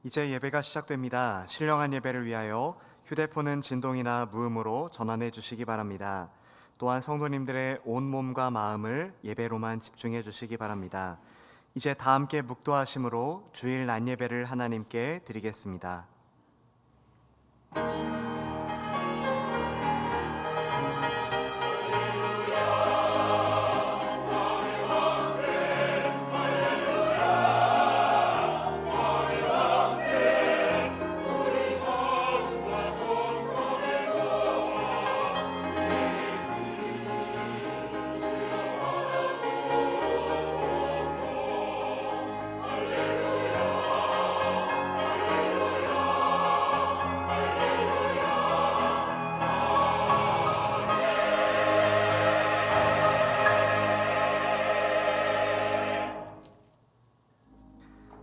이제 예배가 시작됩니다. 신령한 예배를 위하여 휴대폰은 진동이나 무음으로 전환해 주시기 바랍니다. 또한 성도님들의 온 몸과 마음을 예배로만 집중해 주시기 바랍니다. 이제 다 함께 묵도하심으로 주일 낮 예배를 하나님께 드리겠습니다.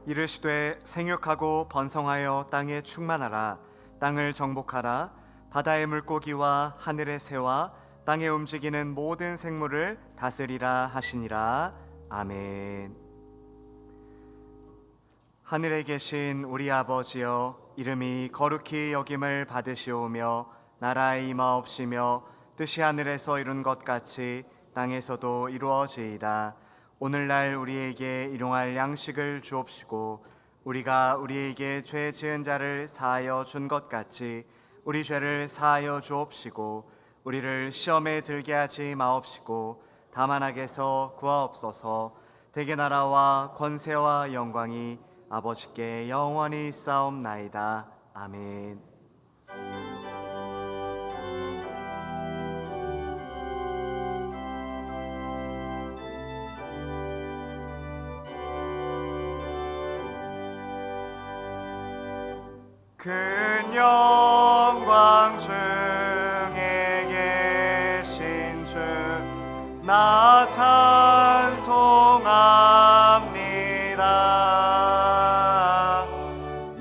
이르시되 생육하고 번성하여 땅에 충만하라. 땅을 정복하라. 바다의 물고기와 하늘의 새와 땅에 움직이는 모든 생물을 다스리라 하시니라. 아멘. 하늘에 계신 우리 아버지여, 이름이 거룩히 여김을 받으시오며 나라의 임하옵시며 뜻이 하늘에서 이룬 것 같이 땅에서도 이루어지이다. 오늘날 우리에게 일용할 양식을 주옵시고 우리가 우리에게 죄 지은 자를 사하여 준 것 같이 우리 죄를 사하여 주옵시고 우리를 시험에 들게 하지 마옵시고 다만 악에서 구하옵소서. 대개 나라와 권세와 영광이 아버지께 영원히 있사옵나이다. 아멘. 큰 영광 중에 계신 주 나 찬송합니다.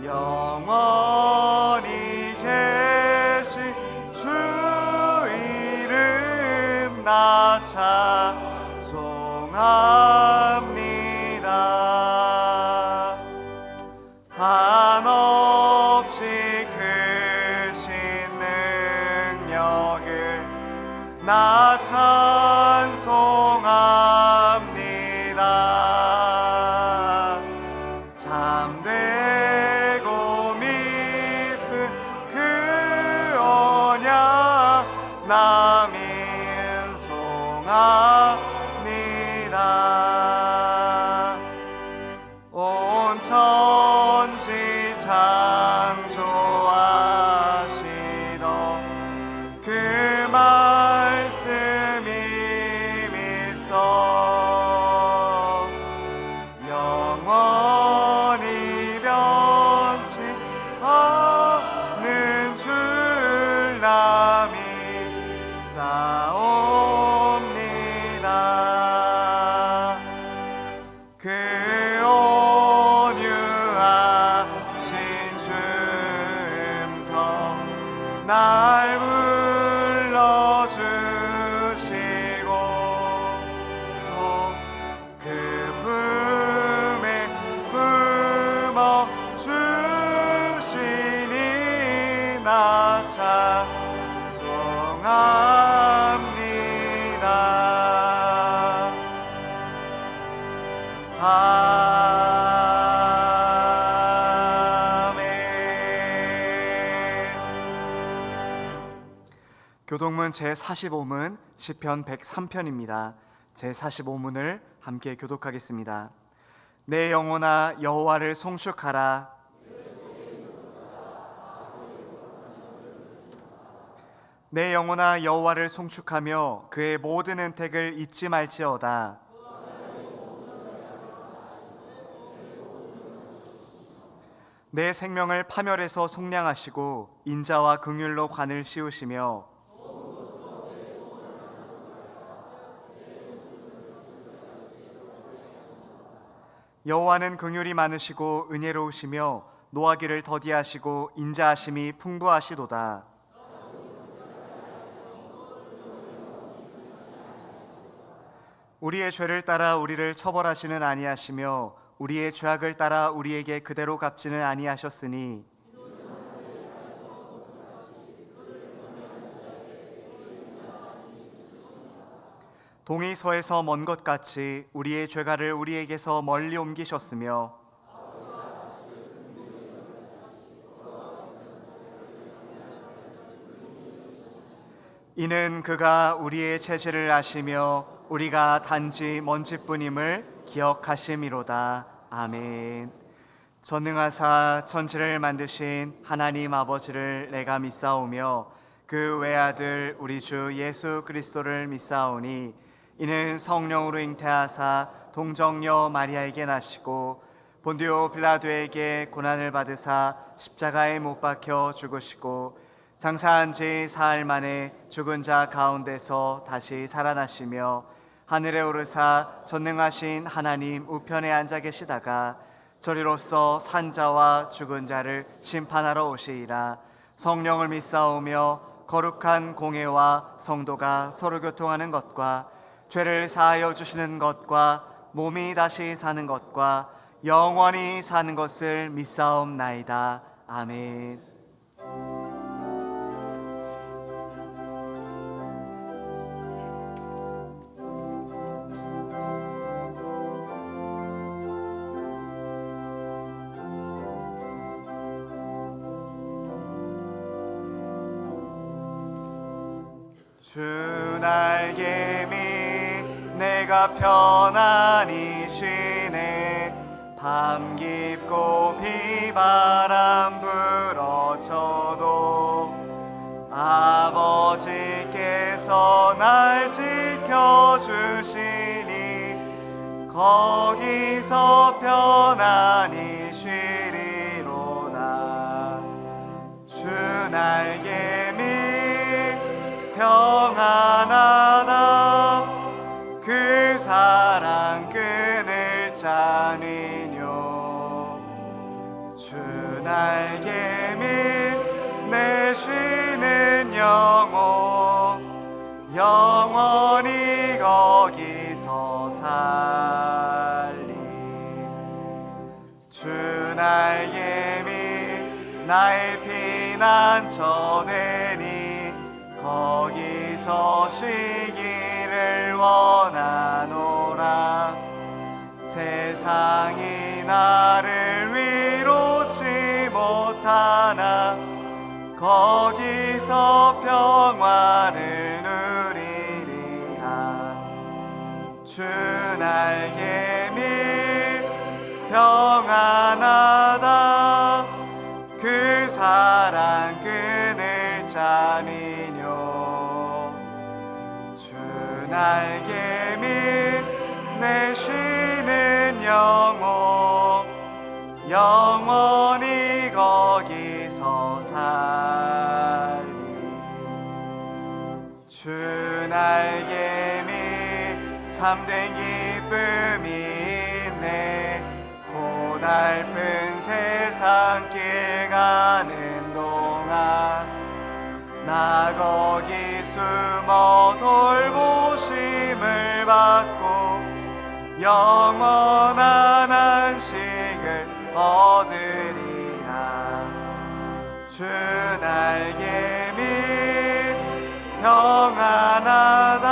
영원히 계신 주 이름 나 찬송합니다. 한없이 크신 능력을 나 찬송합니다. 참되고 미쁜 그 언약 나 민송합니다. 온 천지 창조하시던 그 말씀이 믿어 영원히 변치 않는 줄 나 믿사옵니다. 그 온유하신 주 음성 날 불러주시고 그 품에 품어 주시니 나 찬송합니다. 교독문 제45문 시편 103편입니다. 제45문을 함께 교독하겠습니다. 내 영혼아 여호와를 송축하라. 내 영혼아 여호와를 송축하며 그의 모든 은택을 잊지 말지어다. 내 생명을 파멸해서 속량하시고 인자와 긍휼로 관을 씌우시며 여호와는 긍휼이 많으시고 은혜로우시며 노하기를 더디하시고 인자하심이 풍부하시도다. 우리의 죄를 따라 우리를 처벌하시는 아니하시며 우리의 죄악을 따라 우리에게 그대로 갚지는 아니하셨으니 동이 서에서 먼 것 같이 우리의 죄가를 우리에게서 멀리 옮기셨으며 이는 그가 우리의 체질을 아시며 우리가 단지 먼지뿐임을 기억하심이로다. 아멘. 전능하사 천지를 만드신 하나님 아버지를 내가 믿사오며 그 외아들 우리 주 예수 그리스도를 믿사오니 이는 성령으로 잉태하사 동정녀 마리아에게 나시고 본디오 빌라도에게 고난을 받으사 십자가에 못 박혀 죽으시고 장사한 지 사흘 만에 죽은 자 가운데서 다시 살아나시며 하늘에 오르사 전능하신 하나님 우편에 앉아 계시다가 저리로서 산자와 죽은 자를 심판하러 오시리라. 성령을 믿사오며 거룩한 공회와 성도가 서로 교통하는 것과 죄를 사하여 주시는 것과 몸이 다시 사는 것과 영원히 사는 것을 믿사옵나이다. 아멘. 주 날개미 내가 편안히 쉬네. 밤 깊고 비바람 불어쳐도 아버지께서 날 지켜주시니 거기서 편안히 쉬리로다. 주 날개미 평안하다. 그 사랑 끊을 자니뇨. 주 날개미 내 쉬는 영혼 영원히 거기서 살리. 주 날개미 나의 피난처 되니 거기서 쉬기를 원하노라. 세상이 나를 위로치 못하나 거기서 평화를 누리리라. 주 날개미 평안하다. 그 사랑 끊을 자니뇨. 주 날개미 내 쉬는 영혼 영원히 거기서 살리. 주 날개미 참된 기쁨이 있네. 고달픈 세상 길 가는 동안 나 거기 숨어 돌보심을 받고 영원한 안식을 얻으리라. 주 날개미 평안하다.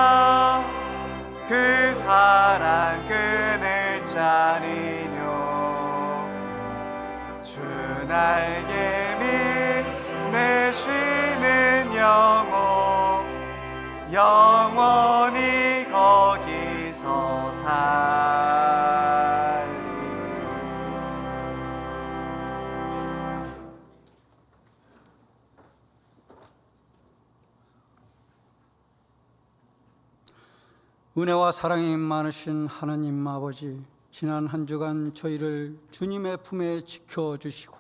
그 사랑 끊을 자니뇨. 주 날개미 내 쉬는 영혼 영원히 거기서 살리. 은혜와 사랑이 많으신 하나님 아버지, 지난 한 주간 저희를 주님의 품에 지켜주시고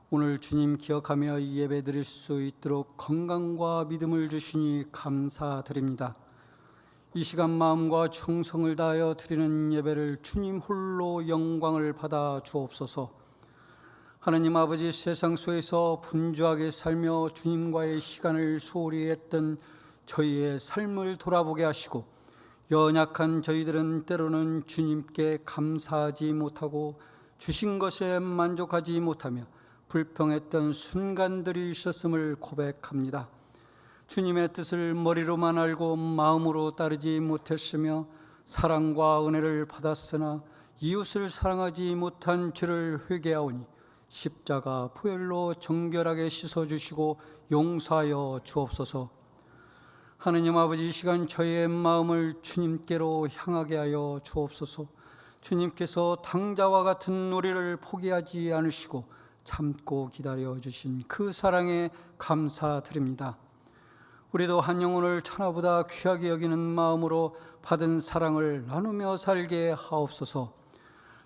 오늘 주님 기억하며 이 예배 드릴 수 있도록 건강과 믿음을 주시니 감사드립니다. 이 시간 마음과 정성을 다하여 드리는 예배를 주님 홀로 영광을 받아 주옵소서. 하나님 아버지, 세상 속에서 분주하게 살며 주님과의 시간을 소홀히 했던 저희의 삶을 돌아보게 하시고 연약한 저희들은 때로는 주님께 감사하지 못하고 주신 것에 만족하지 못하며 불평했던 순간들이 있었음을 고백합니다. 주님의 뜻을 머리로만 알고 마음으로 따르지 못했으며 사랑과 은혜를 받았으나 이웃을 사랑하지 못한 죄를 회개하오니 십자가 보혈로 정결하게 씻어주시고 용서하여 주옵소서. 하느님 아버지, 이 시간 저희의 마음을 주님께로 향하게 하여 주옵소서. 주님께서 당자와 같은 우리를 포기하지 않으시고 참고 기다려주신 그 사랑에 감사드립니다. 우리도 한 영혼을 천하보다 귀하게 여기는 마음으로 받은 사랑을 나누며 살게 하옵소서.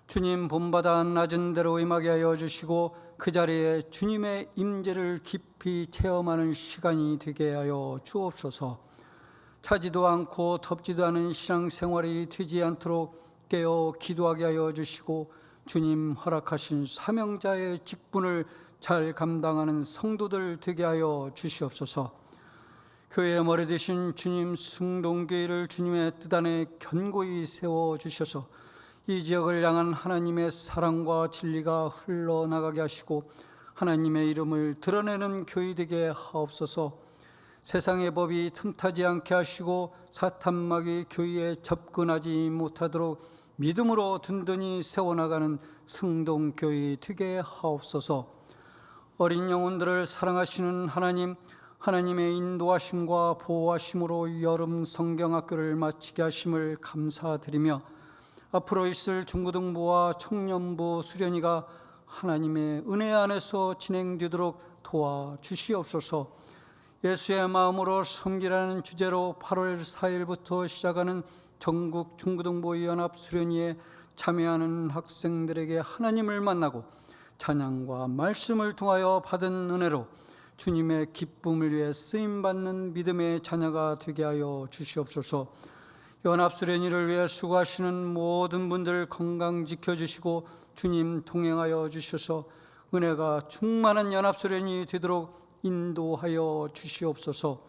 주님 본받아 낮은 데로 임하게 하여 주시고 그 자리에 주님의 임재를 깊이 체험하는 시간이 되게 하여 주옵소서. 차지도 않고 덥지도 않은 신앙생활이 되지 않도록 깨어 기도하게 하여 주시고 주님 허락하신 사명자의 직분을 잘 감당하는 성도들 되게 하여 주시옵소서. 교회의 머리 되신 주님 승동교회를 주님의 뜻 안에 견고히 세워주셔서 이 지역을 향한 하나님의 사랑과 진리가 흘러나가게 하시고 하나님의 이름을 드러내는 교회 되게 하옵소서. 세상의 법이 틈타지 않게 하시고 사탄막이 교회에 접근하지 못하도록 믿음으로 든든히 세워나가는 승동교회 되게 하옵소서. 어린 영혼들을 사랑하시는 하나님, 하나님의 인도하심과 보호하심으로 여름 성경학교를 마치게 하심을 감사드리며 앞으로 있을 중고등부와 청년부 수련회가 하나님의 은혜 안에서 진행되도록 도와주시옵소서. 예수의 마음으로 섬기라는 주제로 8월 4일부터 시작하는 전국 중고등부 연합 수련회에 참여하는 학생들에게 하나님을 만나고 찬양과 말씀을 통하여 받은 은혜로 주님의 기쁨을 위해 쓰임받는 믿음의 자녀가 되게 하여 주시옵소서. 연합수련회를 위해 수고하시는 모든 분들 건강 지켜주시고 주님 동행하여 주셔서 은혜가 충만한 연합수련회 되도록 인도하여 주시옵소서.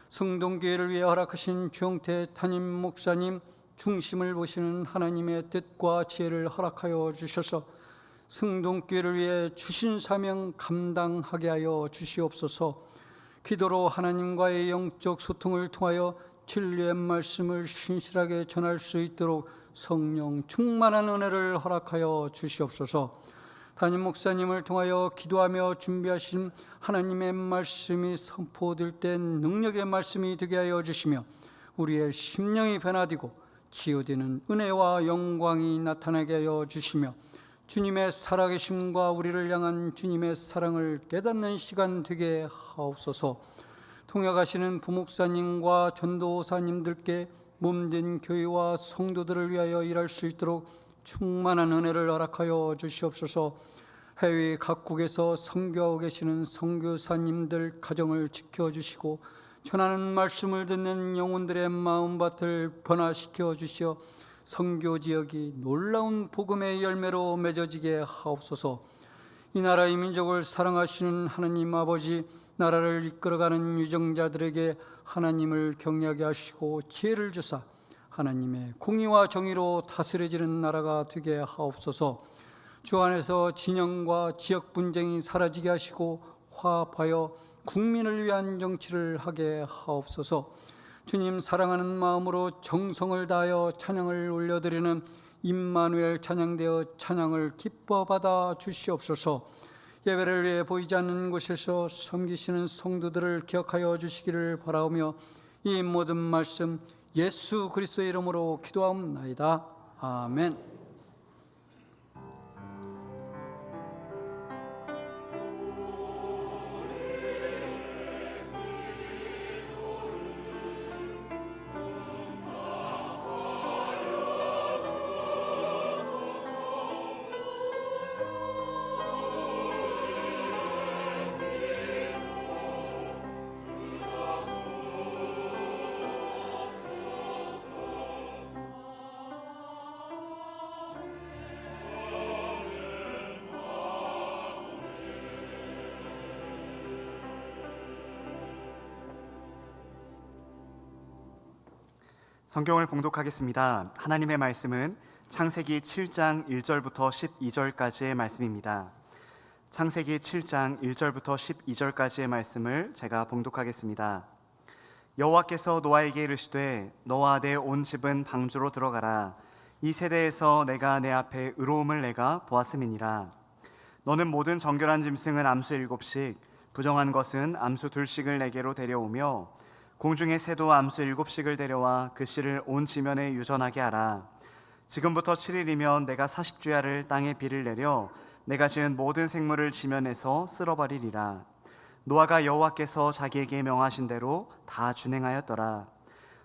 승동교회를 위해 허락하신 주영태 담임 목사님 중심을 보시는 하나님의 뜻과 지혜를 허락하여 주셔서 승동교회를 위해 주신 사명 감당하게 하여 주시옵소서. 기도로 하나님과의 영적 소통을 통하여 진리의 말씀을 신실하게 전할 수 있도록 성령 충만한 은혜를 허락하여 주시옵소서. 담임 목사님을 통하여 기도하며 준비하신 하나님의 말씀이 선포될 때 능력의 말씀이 되게 하여 주시며 우리의 심령이 변화되고 치유되는 은혜와 영광이 나타나게 하여 주시며 주님의 살아계심과 우리를 향한 주님의 사랑을 깨닫는 시간 되게 하옵소서. 통역하시는 부목사님과 전도사님들께 몸된 교회와 성도들을 위하여 일할 수 있도록 충만한 은혜를 허락하여 주시옵소서. 해외 각국에서 선교하고 계시는 선교사님들 가정을 지켜주시고 전하는 말씀을 듣는 영혼들의 마음밭을 변화시켜 주시어 선교 지역이 놀라운 복음의 열매로 맺어지게 하옵소서. 이 나라의 민족을 사랑하시는 하나님 아버지, 나라를 이끌어가는 유정자들에게 하나님을 경외하게 하시고 지혜를 주사 하나님의 공의와 정의로 다스려지는 나라가 되게 하옵소서. 주 안에서 진영과 지역 분쟁이 사라지게 하시고 화합하여 국민을 위한 정치를 하게 하옵소서. 주님 사랑하는 마음으로 정성을 다하여 찬양을 올려드리는 임마누엘 찬양되어 찬양을 기뻐 받아 주시옵소서. 예배를 위해 보이지 않는 곳에서 섬기시는 성도들을 기억하여 주시기를 바라오며 이 모든 말씀 예수 그리스도의 이름으로 기도하옵나이다. 아멘. 성경을 봉독하겠습니다. 하나님의 말씀은 창세기 7장 1절부터 12절까지의 말씀입니다. 창세기 7장 1절부터 12절까지의 말씀을 제가 봉독하겠습니다. 여호와께서 노아에게 이르시되 너와 내 온 집은 방주로 들어가라. 이 세대에서 내가 내 앞에 의로움을 내가 보았음이니라. 너는 모든 정결한 짐승은 암수 7씩, 부정한 것은 암수 2씩을 내게로 데려오며 공중의 새도 암수 7씩을 데려와 그 씨를 온 지면에 유전하게 하라. 지금부터 7일이면 내가 40주야를 땅에 비를 내려 내가 지은 모든 생물을 지면에서 쓸어버리리라. 노아가 여호와께서 자기에게 명하신 대로 다 준행하였더라.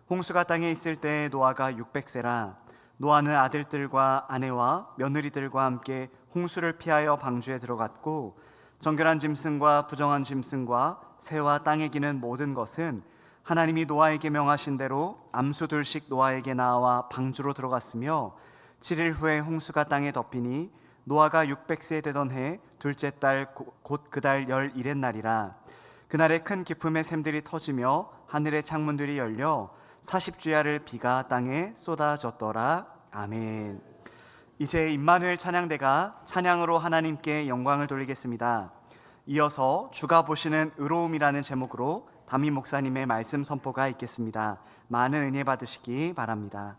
홍수가 땅에 있을 때 노아가 600세라. 노아는 아들들과 아내와 며느리들과 함께 홍수를 피하여 방주에 들어갔고, 정결한 짐승과 부정한 짐승과 새와 땅에 기는 모든 것은 하나님이 노아에게 명하신 대로 암수 2씩 노아에게 나와 방주로 들어갔으며, 7일 후에 홍수가 땅에 덮이니 노아가 600세 되던 해 둘째 달 곧 그 달 11의 날이라. 그날에 큰 기품의 샘들이 터지며 하늘의 창문들이 열려 40주야를 비가 땅에 쏟아졌더라. 아멘. 이제 임마누엘 찬양대가 찬양으로 하나님께 영광을 돌리겠습니다. 이어서 주가 보시는 의로움이라는 제목으로 담임 목사님의 말씀 선포가 있겠습니다. 많은 은혜 받으시기 바랍니다.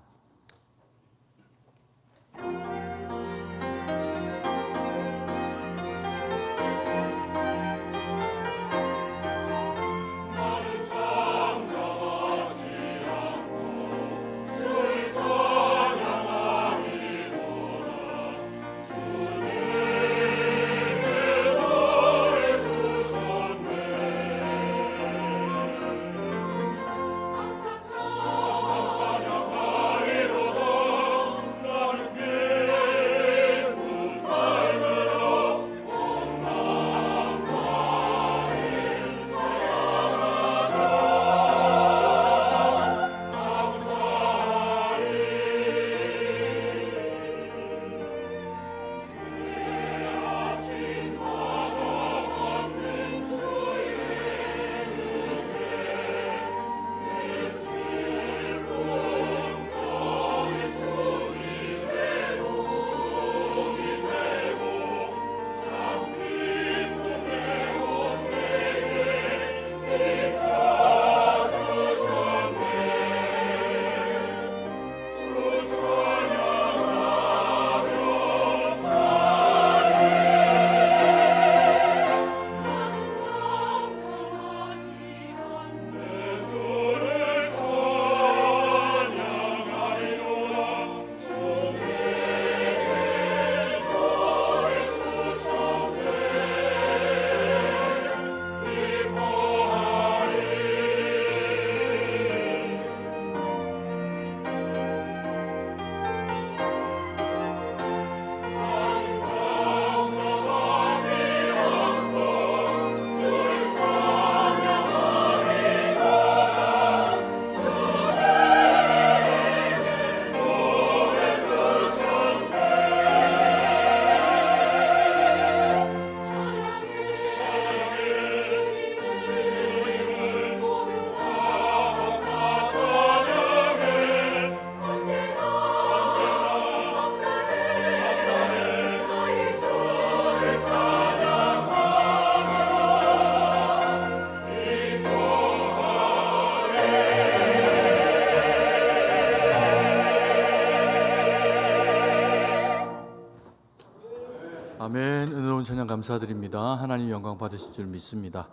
아멘. 은혜로운 찬양 감사드립니다. 하나님 영광 받으실 줄 믿습니다.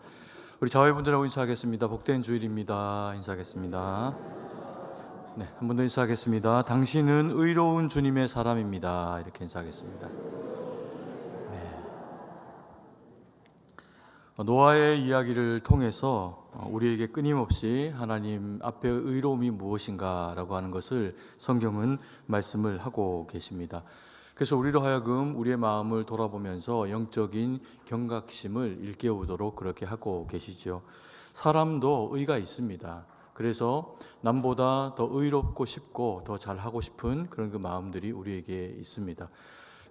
우리 자회분들하고 인사하겠습니다. 복된 주일입니다. 인사하겠습니다. 네, 한 번 더 인사하겠습니다. 당신은 의로운 주님의 사람입니다. 이렇게 인사하겠습니다. 네. 노아의 이야기를 통해서 우리에게 끊임없이 하나님 앞에 의로움이 무엇인가라고 하는 것을 성경은 말씀을 하고 계십니다. 그래서 우리로 하여금 우리의 마음을 돌아보면서 영적인 경각심을 일깨우도록 그렇게 하고 계시죠. 사람도 의가 있습니다. 그래서 남보다 더 의롭고 싶고 더 잘하고 싶은 그런 그 마음들이 우리에게 있습니다.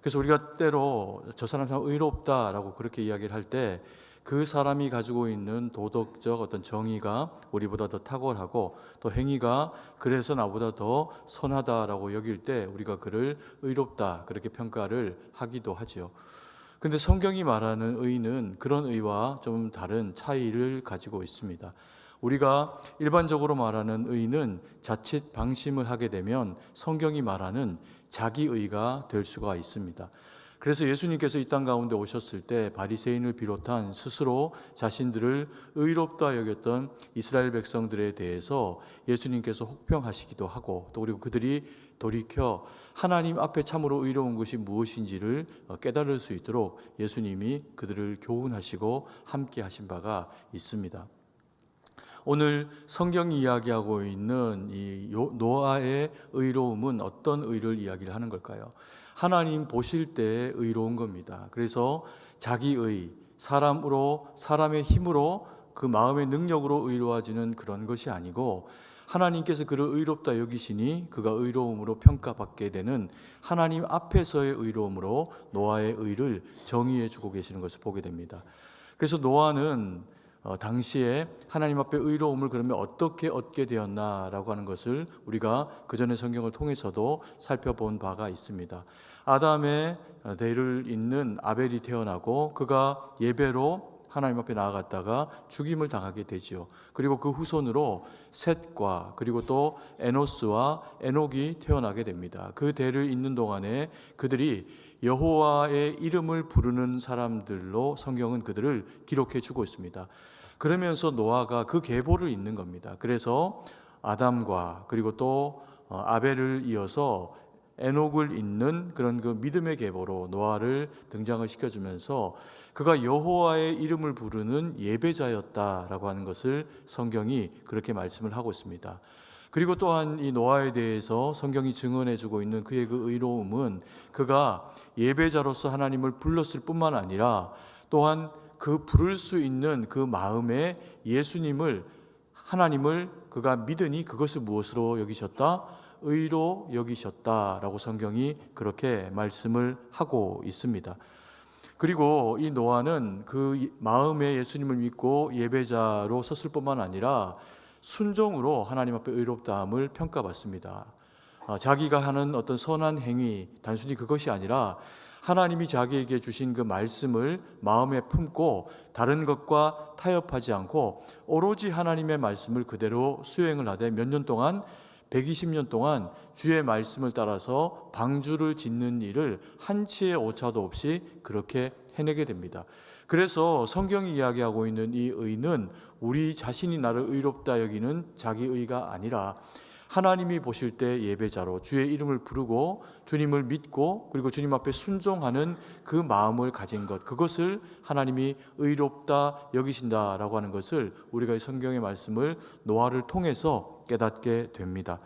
그래서 우리가 때로 저 사람 참 의롭다라고 그렇게 이야기를 할 때 그 사람이 가지고 있는 도덕적 어떤 정의가 우리보다 더 탁월하고 또 행위가 그래서 나보다 더 선하다라고 여길 때 우리가 그를 의롭다 그렇게 평가를 하기도 하지요. 근데 성경이 말하는 의는 그런 의와 좀 다른 차이를 가지고 있습니다. 우리가 일반적으로 말하는 의는 자칫 방심을 하게 되면 성경이 말하는 자기의가 될 수가 있습니다. 그래서 예수님께서 이 땅 가운데 오셨을 때 바리새인을 비롯한 스스로 자신들을 의롭다 여겼던 이스라엘 백성들에 대해서 예수님께서 혹평하시기도 하고 또 그리고 그들이 돌이켜 하나님 앞에 참으로 의로운 것이 무엇인지를 깨달을 수 있도록 예수님이 그들을 교훈하시고 함께 하신 바가 있습니다. 오늘 성경이 이야기하고 있는 이 노아의 의로움은 어떤 의를 이야기를 하는 걸까요? 하나님 보실 때 의로운 겁니다. 그래서 자기의 사람의 힘으로 그 마음의 능력으로 의로워지는 그런 것이 아니고 하나님께서 그를 의롭다 여기시니 그가 의로움으로 평가받게 되는 하나님 앞에서의 의로움으로 노아의 의를 정의해 주고 계시는 것을 보게 됩니다. 그래서 노아는 당시에 하나님 앞에 의로움을 그러면 어떻게 얻게 되었나라고 하는 것을 우리가 그전의 성경을 통해서도 살펴본 바가 있습니다. 아담의 대를 잇는 아벨이 태어나고 그가 예배로 하나님 앞에 나아갔다가 죽임을 당하게 되지요. 그리고 그 후손으로 셋과 그리고 또 에노스와 에녹이 태어나게 됩니다. 그 대를 잇는 동안에 그들이 여호와의 이름을 부르는 사람들로 성경은 그들을 기록해 주고 있습니다. 그러면서 노아가 그 계보를 잇는 겁니다. 그래서 아담과 그리고 또 아벨을 이어서 에녹을 잇는 그런 그 믿음의 계보로 노아를 등장을 시켜주면서 그가 여호와의 이름을 부르는 예배자였다라고 하는 것을 성경이 그렇게 말씀을 하고 있습니다. 그리고 또한 이 노아에 대해서 성경이 증언해주고 있는 그의 그 의로움은 그가 예배자로서 하나님을 불렀을 뿐만 아니라 또한 그 부를 수 있는 그 마음에 예수님을 하나님을 그가 믿으니 그것을 무엇으로 여기셨다? 의로 여기셨다라고 성경이 그렇게 말씀을 하고 있습니다. 그리고 이 노아는 그 마음에 예수님을 믿고 예배자로 섰을 뿐만 아니라 순종으로 하나님 앞에 의롭다함을 평가받습니다. 자기가 하는 어떤 선한 행위 단순히 그것이 아니라 하나님이 자기에게 주신 그 말씀을 마음에 품고 다른 것과 타협하지 않고 오로지 하나님의 말씀을 그대로 수행을 하되 몇 년 동안 120년 동안 주의 말씀을 따라서 방주를 짓는 일을 한치의 오차도 없이 그렇게 해내게 됩니다. 그래서 성경이 이야기하고 있는 이 의는 우리 자신이 나를 의롭다 여기는 자기 의가 아니라 하나님이 보실 때 예배자로 주의 이름을 부르고 주님을 믿고 그리고 주님 앞에 순종하는 그 마음을 가진 것, 그것을 하나님이 의롭다 여기신다라고 하는 것을 우리가 이 성경의 말씀을 노아를 통해서 깨닫게 됩니다.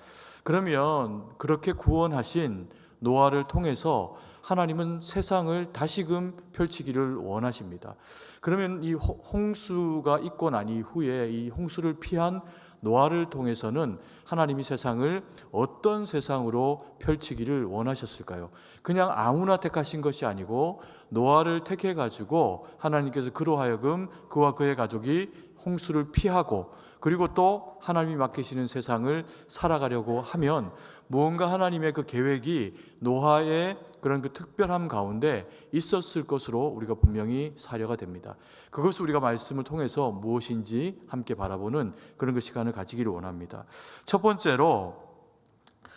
그러면 그렇게 구원하신 노아를 통해서 하나님은 세상을 다시금 펼치기를 원하십니다. 그러면 이 홍수가 있고 난 이후에 이 홍수를 피한 노아를 통해서는 하나님이 세상을 어떤 세상으로 펼치기를 원하셨을까요? 그냥 아무나 택하신 것이 아니고 노아를 택해 가지고 하나님께서 그로 하여금 그와 그의 가족이 홍수를 피하고 그리고 또 하나님이 맡기시는 세상을 살아가려고 하면 무언가 하나님의 그 계획이 노아의 그런 그 특별함 가운데 있었을 것으로 우리가 분명히 사려가 됩니다. 그것을 우리가 말씀을 통해서 무엇인지 함께 바라보는 그런 그 시간을 가지기를 원합니다. 첫 번째로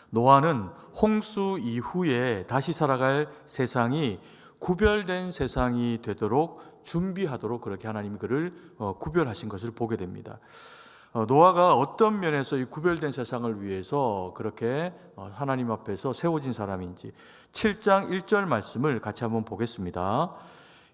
노아는 홍수 이후에 다시 살아갈 세상이 구별된 세상이 되도록 준비하도록 그렇게 하나님이 그를 구별하신 것을 보게 됩니다. 노아가 어떤 면에서 이 구별된 세상을 위해서 그렇게 하나님 앞에서 세워진 사람인지 7장 1절 말씀을 같이 한번 보겠습니다.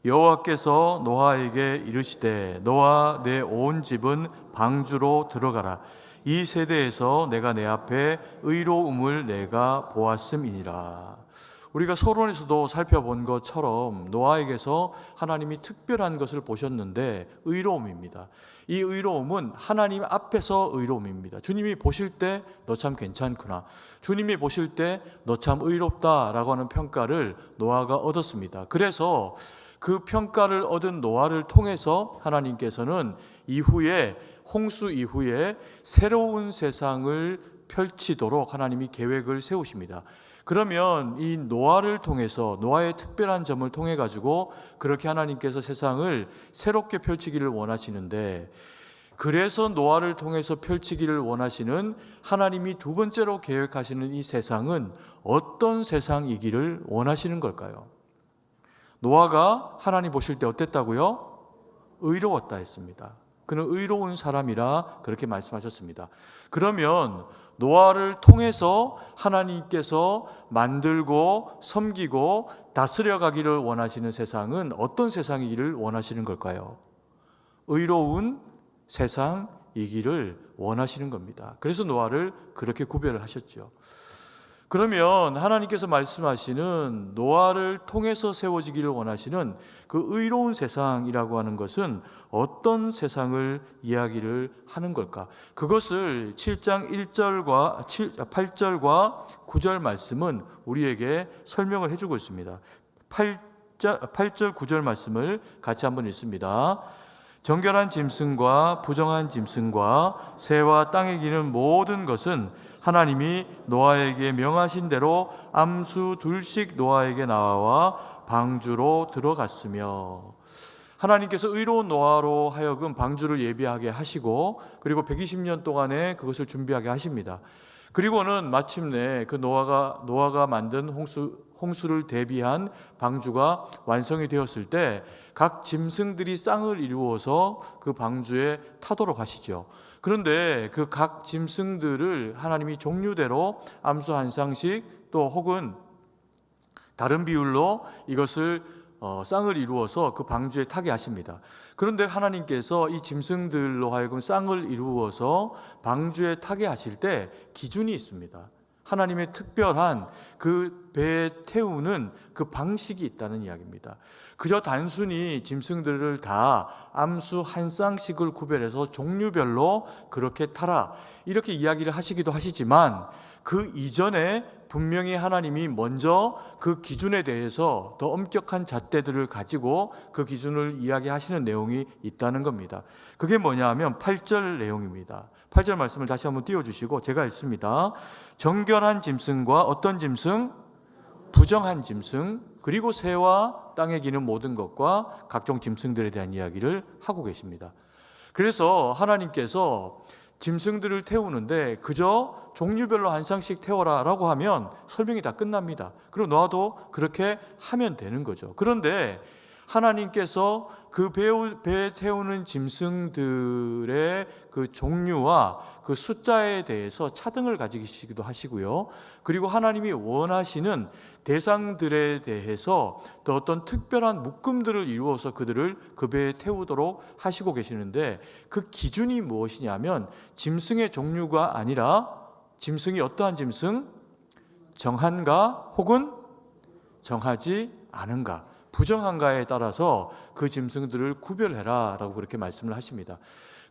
여호와께서 노아에게 이르시되 너와 내 온 집은 방주로 들어가라. 이 세대에서 내가 내 앞에 의로움을 내가 보았음이니라. 우리가 서론에서도 살펴본 것처럼 노아에게서 하나님이 특별한 것을 보셨는데 의로움입니다. 이 의로움은 하나님 앞에서 의로움입니다. 주님이 보실 때 너 참 괜찮구나, 주님이 보실 때 너 참 의롭다라고 하는 평가를 노아가 얻었습니다. 그래서 그 평가를 얻은 노아를 통해서 하나님께서는 이후에 홍수 이후에 새로운 세상을 펼치도록 하나님이 계획을 세우십니다. 그러면 이 노아를 통해서 노아의 특별한 점을 통해 가지고 그렇게 하나님께서 세상을 새롭게 펼치기를 원하시는데, 그래서 노아를 통해서 펼치기를 원하시는 하나님이 두 번째로 계획하시는 이 세상은 어떤 세상이기를 원하시는 걸까요? 노아가 하나님 보실 때 어땠다고요? 의로웠다 했습니다. 그는 의로운 사람이라 그렇게 말씀하셨습니다. 그러면 노아를 통해서 하나님께서 만들고 섬기고 다스려가기를 원하시는 세상은 어떤 세상이기를 원하시는 걸까요? 의로운 세상이기를 원하시는 겁니다. 그래서 노아를 그렇게 구별을 하셨죠. 그러면 하나님께서 말씀하시는 노아를 통해서 세워지기를 원하시는 그 의로운 세상이라고 하는 것은 어떤 세상을 이야기를 하는 걸까? 그것을 7장 8절과 9절 말씀은 우리에게 설명을 해주고 있습니다. 8절 9절 말씀을 같이 한번 읽습니다. 정결한 짐승과 부정한 짐승과 새와 땅에 기는 모든 것은 하나님이 노아에게 명하신 대로 암수 둘씩 노아에게 나와 방주로 들어갔으며, 하나님께서 의로운 노아로 하여금 방주를 예비하게 하시고 그리고 120년 동안에 그것을 준비하게 하십니다. 그리고는 마침내 그 노아가 만든 홍수를 대비한 방주가 완성이 되었을 때 각 짐승들이 쌍을 이루어서 그 방주에 타도록 하시죠. 그런데 그 각 짐승들을 하나님이 종류대로 암수 한 쌍씩 또 혹은 다른 비율로 이것을 쌍을 이루어서 그 방주에 타게 하십니다. 그런데 하나님께서 이 짐승들로 하여금 쌍을 이루어서 방주에 타게 하실 때 기준이 있습니다. 하나님의 특별한 그 배에 태우는 그 방식이 있다는 이야기입니다. 그저 단순히 짐승들을 다 암수 한 쌍씩을 구별해서 종류별로 그렇게 타라 이렇게 이야기를 하시기도 하시지만, 그 이전에 분명히 하나님이 먼저 그 기준에 대해서 더 엄격한 잣대들을 가지고 그 기준을 이야기하시는 내용이 있다는 겁니다. 그게 뭐냐 하면 8절 내용입니다. 8절 말씀을 다시 한번 띄워주시고 제가 읽습니다. 정결한 짐승과 어떤 짐승? 부정한 짐승, 그리고 새와 땅에 기는 모든 것과 각종 짐승들에 대한 이야기를 하고 계십니다. 그래서 하나님께서 짐승들을 태우는데 그저 종류별로 한 쌍씩 태워라 라고 하면 설명이 다 끝납니다. 그리고 노아도 그렇게 하면 되는 거죠. 그런데 하나님께서 그 배에 태우는 짐승들의 그 종류와 그 숫자에 대해서 차등을 가지시기도 하시고요. 그리고 하나님이 원하시는 대상들에 대해서 또 어떤 특별한 묶음들을 이루어서 그들을 그 배에 태우도록 하시고 계시는데, 그 기준이 무엇이냐면 짐승의 종류가 아니라 짐승이 어떠한 짐승? 정한가 혹은 정하지 않은가, 부정한가에 따라서 그 짐승들을 구별해라 라고 그렇게 말씀을 하십니다.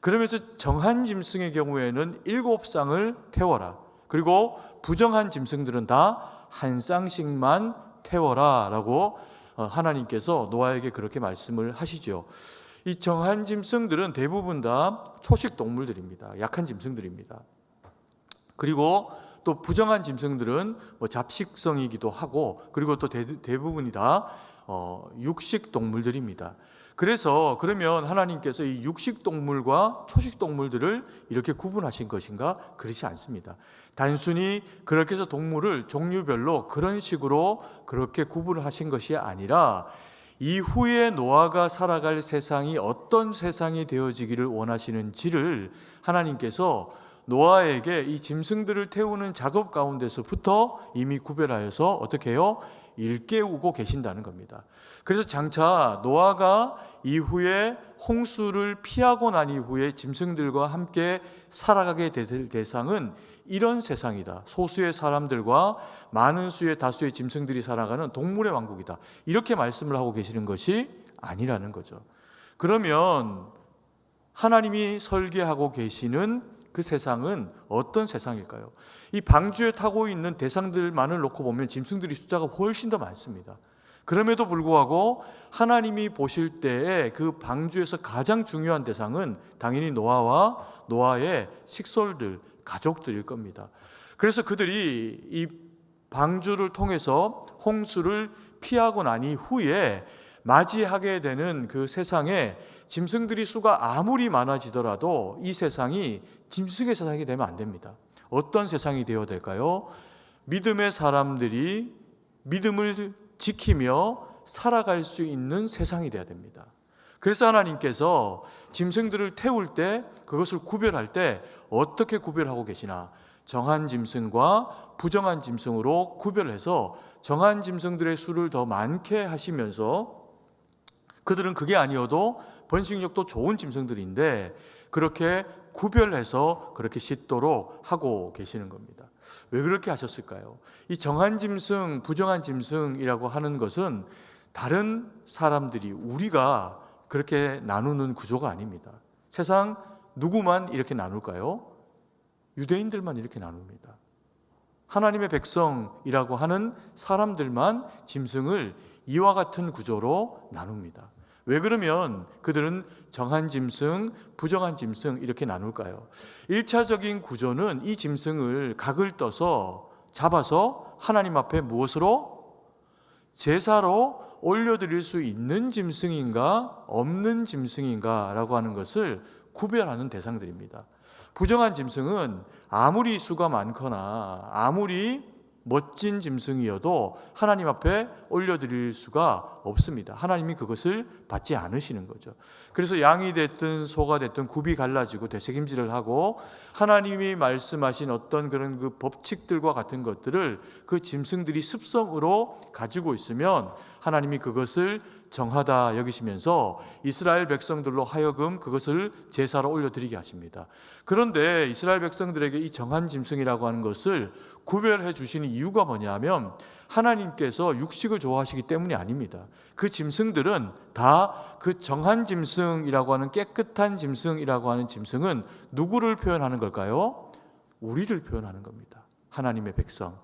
그러면서 정한 짐승의 경우에는 7쌍을 태워라, 그리고 부정한 짐승들은 다 한 쌍씩만 태워라 라고 하나님께서 노아에게 그렇게 말씀을 하시죠. 이 정한 짐승들은 대부분 다 초식 동물들입니다. 약한 짐승들입니다. 그리고 또 부정한 짐승들은 잡식성이기도 하고, 그리고 또 대부분이 다 육식 동물들입니다. 그래서 그러면 하나님께서 이 육식 동물과 초식 동물들을 이렇게 구분하신 것인가? 그렇지 않습니다. 단순히 그렇게 해서 동물을 종류별로 그런 식으로 그렇게 구분을 하신 것이 아니라, 이후에 노아가 살아갈 세상이 어떤 세상이 되어지기를 원하시는지를 하나님께서 노아에게 이 짐승들을 태우는 작업 가운데서부터 이미 구별하여서 어떻게 해요? 일깨우고 계신다는 겁니다. 그래서 장차 노아가 이후에 홍수를 피하고 난 이후에 짐승들과 함께 살아가게 될 대상은 이런 세상이다. 소수의 사람들과 많은 수의 다수의 짐승들이 살아가는 동물의 왕국이다. 이렇게 말씀을 하고 계시는 것이 아니라는 거죠. 그러면 하나님이 설계하고 계시는 그 세상은 어떤 세상일까요? 이 방주에 타고 있는 대상들만을 놓고 보면 짐승들이 숫자가 훨씬 더 많습니다. 그럼에도 불구하고 하나님이 보실 때에 그 방주에서 가장 중요한 대상은 당연히 노아와 노아의 식솔들, 가족들일 겁니다. 그래서 그들이 이 방주를 통해서 홍수를 피하고 난 이후에 맞이하게 되는 그 세상에 짐승들이 수가 아무리 많아지더라도 이 세상이 짐승의 세상이 되면 안 됩니다. 어떤 세상이 되어야 될까요? 믿음의 사람들이 믿음을 지키며 살아갈 수 있는 세상이 되어야 됩니다. 그래서 하나님께서 짐승들을 태울 때 그것을 구별할 때 어떻게 구별하고 계시나? 정한 짐승과 부정한 짐승으로 구별해서 정한 짐승들의 수를 더 많게 하시면서 그들은 그게 아니어도 번식력도 좋은 짐승들인데 그렇게 구별해서 그렇게 씻도록 하고 계시는 겁니다. 왜 그렇게 하셨을까요? 이 정한 짐승, 부정한 짐승이라고 하는 것은 다른 사람들이 우리가 그렇게 나누는 구조가 아닙니다. 세상 누구만 이렇게 나눌까요? 유대인들만 이렇게 나눕니다. 하나님의 백성이라고 하는 사람들만 짐승을 이와 같은 구조로 나눕니다. 왜 그러면 그들은 정한 짐승, 부정한 짐승 이렇게 나눌까요? 1차적인 구조는 이 짐승을 각을 떠서 잡아서 하나님 앞에 무엇으로? 제사로 올려드릴 수 있는 짐승인가 없는 짐승인가 라고 하는 것을 구별하는 대상들입니다. 부정한 짐승은 아무리 수가 많거나 아무리 멋진 짐승이어도 하나님 앞에 올려드릴 수가 없습니다. 하나님이 그것을 받지 않으시는 거죠. 그래서 양이 됐든 소가 됐든 굽이 갈라지고 되새김질을 하고 하나님이 말씀하신 어떤 그런 그 법칙들과 같은 것들을 그 짐승들이 습성으로 가지고 있으면 하나님이 그것을 정하다 여기시면서 이스라엘 백성들로 하여금 그것을 제사로 올려드리게 하십니다. 그런데 이스라엘 백성들에게 이 정한 짐승이라고 하는 것을 구별해 주시는 이유가 뭐냐면 하나님께서 육식을 좋아하시기 때문이 아닙니다. 그 짐승들은 다 그 정한 짐승이라고 하는 깨끗한 짐승이라고 하는 짐승은 누구를 표현하는 걸까요? 우리를 표현하는 겁니다. 하나님의 백성,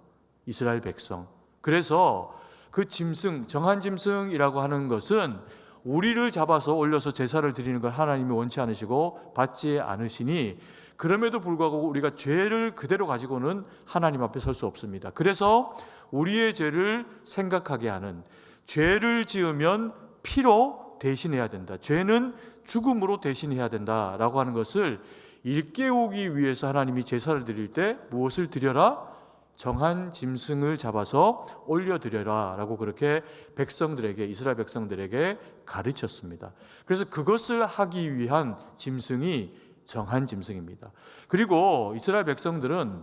이스라엘 백성. 그래서 그 짐승, 정한 짐승이라고 하는 것은 우리를 잡아서 올려서 제사를 드리는 걸 하나님이 원치 않으시고 받지 않으시니 그럼에도 불구하고 우리가 죄를 그대로 가지고는 하나님 앞에 설 수 없습니다. 그래서 우리의 죄를 생각하게 하는, 죄를 지으면 피로 대신해야 된다. 죄는 죽음으로 대신해야 된다라고 하는 것을 일깨우기 위해서 하나님이 제사를 드릴 때 무엇을 드려라? 정한 짐승을 잡아서 올려드려라 라고 그렇게 백성들에게, 이스라엘 백성들에게 가르쳤습니다. 그래서 그것을 하기 위한 짐승이 정한 짐승입니다. 그리고 이스라엘 백성들은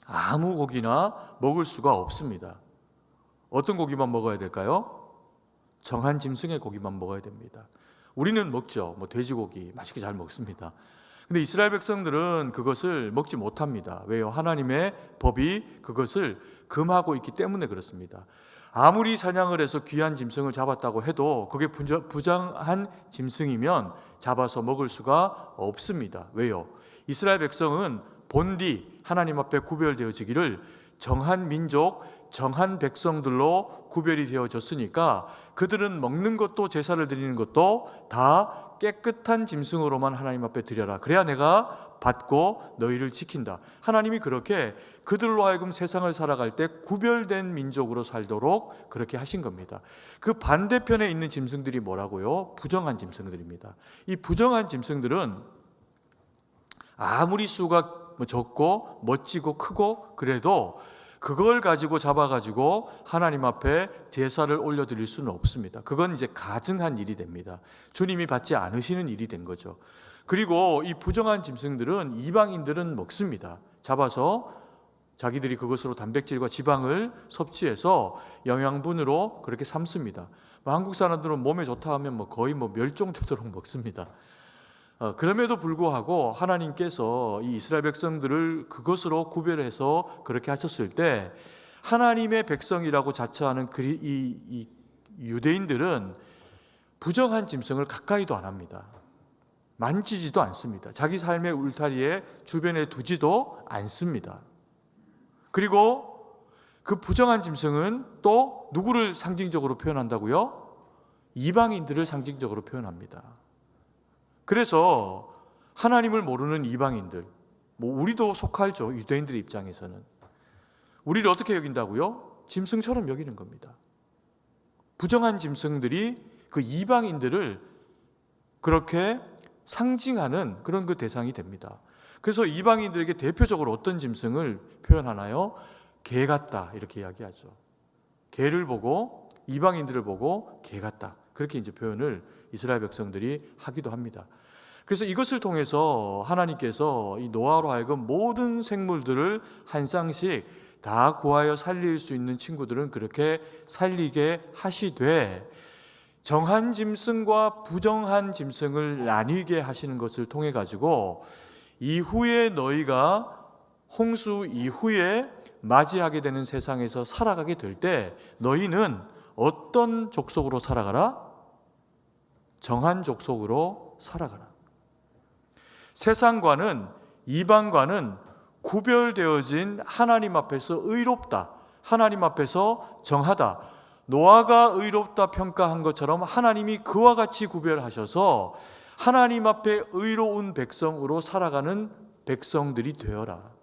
아무 고기나 먹을 수가 없습니다. 어떤 고기만 먹어야 될까요? 정한 짐승의 고기만 먹어야 됩니다. 우리는 먹죠. 돼지고기 맛있게 잘 먹습니다. 근데 이스라엘 백성들은 그것을 먹지 못합니다. 왜요? 하나님의 법이 그것을 금하고 있기 때문에 그렇습니다. 아무리 사냥을 해서 귀한 짐승을 잡았다고 해도 그게 부정한 짐승이면 잡아서 먹을 수가 없습니다. 왜요? 이스라엘 백성은 본디 하나님 앞에 구별되어지기를 정한 민족, 정한 백성들로 구별이 되어졌으니까 그들은 먹는 것도 제사를 드리는 것도 다 깨끗한 짐승으로만 하나님 앞에 드려라. 그래야 내가 받고 너희를 지킨다. 하나님이 그렇게 그들로 하여금 세상을 살아갈 때 구별된 민족으로 살도록 그렇게 하신 겁니다. 그 반대편에 있는 짐승들이 뭐라고요? 부정한 짐승들입니다. 이 부정한 짐승들은 아무리 수가 적고 멋지고 크고 그래도 그걸 가지고 잡아가지고 하나님 앞에 제사를 올려드릴 수는 없습니다. 그건 이제 가증한 일이 됩니다. 주님이 받지 않으시는 일이 된 거죠. 그리고 이 부정한 짐승들은 이방인들은 먹습니다. 잡아서 자기들이 그것으로 단백질과 지방을 섭취해서 영양분으로 그렇게 삼습니다. 한국 사람들은 몸에 좋다 하면 거의 멸종되도록 먹습니다. 그럼에도 불구하고 하나님께서 이 이스라엘 백성들을 그것으로 구별해서 그렇게 하셨을 때 하나님의 백성이라고 자처하는 이 유대인들은 부정한 짐승을 가까이도 안 합니다. 만지지도 않습니다. 자기 삶의 울타리에 주변에 두지도 않습니다. 그리고 그 부정한 짐승은 또 누구를 상징적으로 표현한다고요? 이방인들을 상징적으로 표현합니다. 그래서 하나님을 모르는 이방인들, 우리도 속할죠. 유대인들의 입장에서는 우리를 어떻게 여긴다고요? 짐승처럼 여기는 겁니다. 부정한 짐승들이 그 이방인들을 그렇게 상징하는 그런 그 대상이 됩니다. 그래서 이방인들에게 대표적으로 어떤 짐승을 표현하나요? 개 같다 이렇게 이야기하죠. 개를 보고, 이방인들을 보고 개 같다, 그렇게 이제 표현을 이스라엘 백성들이 하기도 합니다. 그래서 이것을 통해서 하나님께서 이 노아로 하여금 모든 생물들을 한 쌍씩 다 구하여 살릴 수 있는 친구들은 그렇게 살리게 하시되, 정한 짐승과 부정한 짐승을 나뉘게 하시는 것을 통해 가지고 이후에 너희가 홍수 이후에 맞이하게 되는 세상에서 살아가게 될 때 너희는 어떤 족속으로 살아가라? 정한 족속으로 살아가라. 세상과는, 이방과는 구별되어진 하나님 앞에서 의롭다, 하나님 앞에서 정하다, 노아가 의롭다 평가한 것처럼 하나님이 그와 같이 구별하셔서 하나님 앞에 의로운 백성으로 살아가는 백성들이 되어라.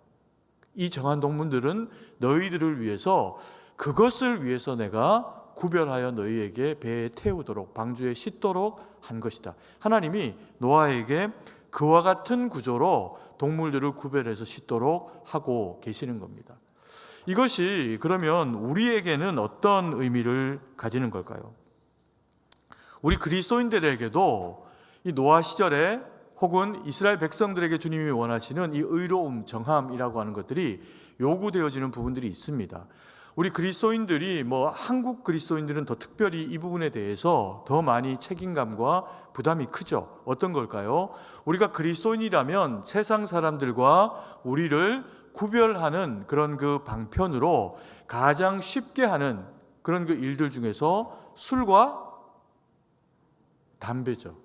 이 정한 동문들은 너희들을 위해서, 그것을 위해서 내가 구별하여 너희에게 배에 태우도록, 방주에 싣도록 한 것이다. 하나님이 노아에게 그와 같은 구조로 동물들을 구별해서 싣도록 하고 계시는 겁니다. 이것이 그러면 우리에게는 어떤 의미를 가지는 걸까요? 우리 그리스도인들에게도 이 노아 시절에 혹은 이스라엘 백성들에게 주님이 원하시는 이 의로움, 정함이라고 하는 것들이 요구되어지는 부분들이 있습니다. 우리 그리스도인들이, 한국 그리스도인들은 더 특별히 이 부분에 대해서 더 많이 책임감과 부담이 크죠. 어떤 걸까요? 우리가 그리스도인이라면 세상 사람들과 우리를 구별하는 그런 그 방편으로 가장 쉽게 하는 그런 그 일들 중에서 술과 담배죠.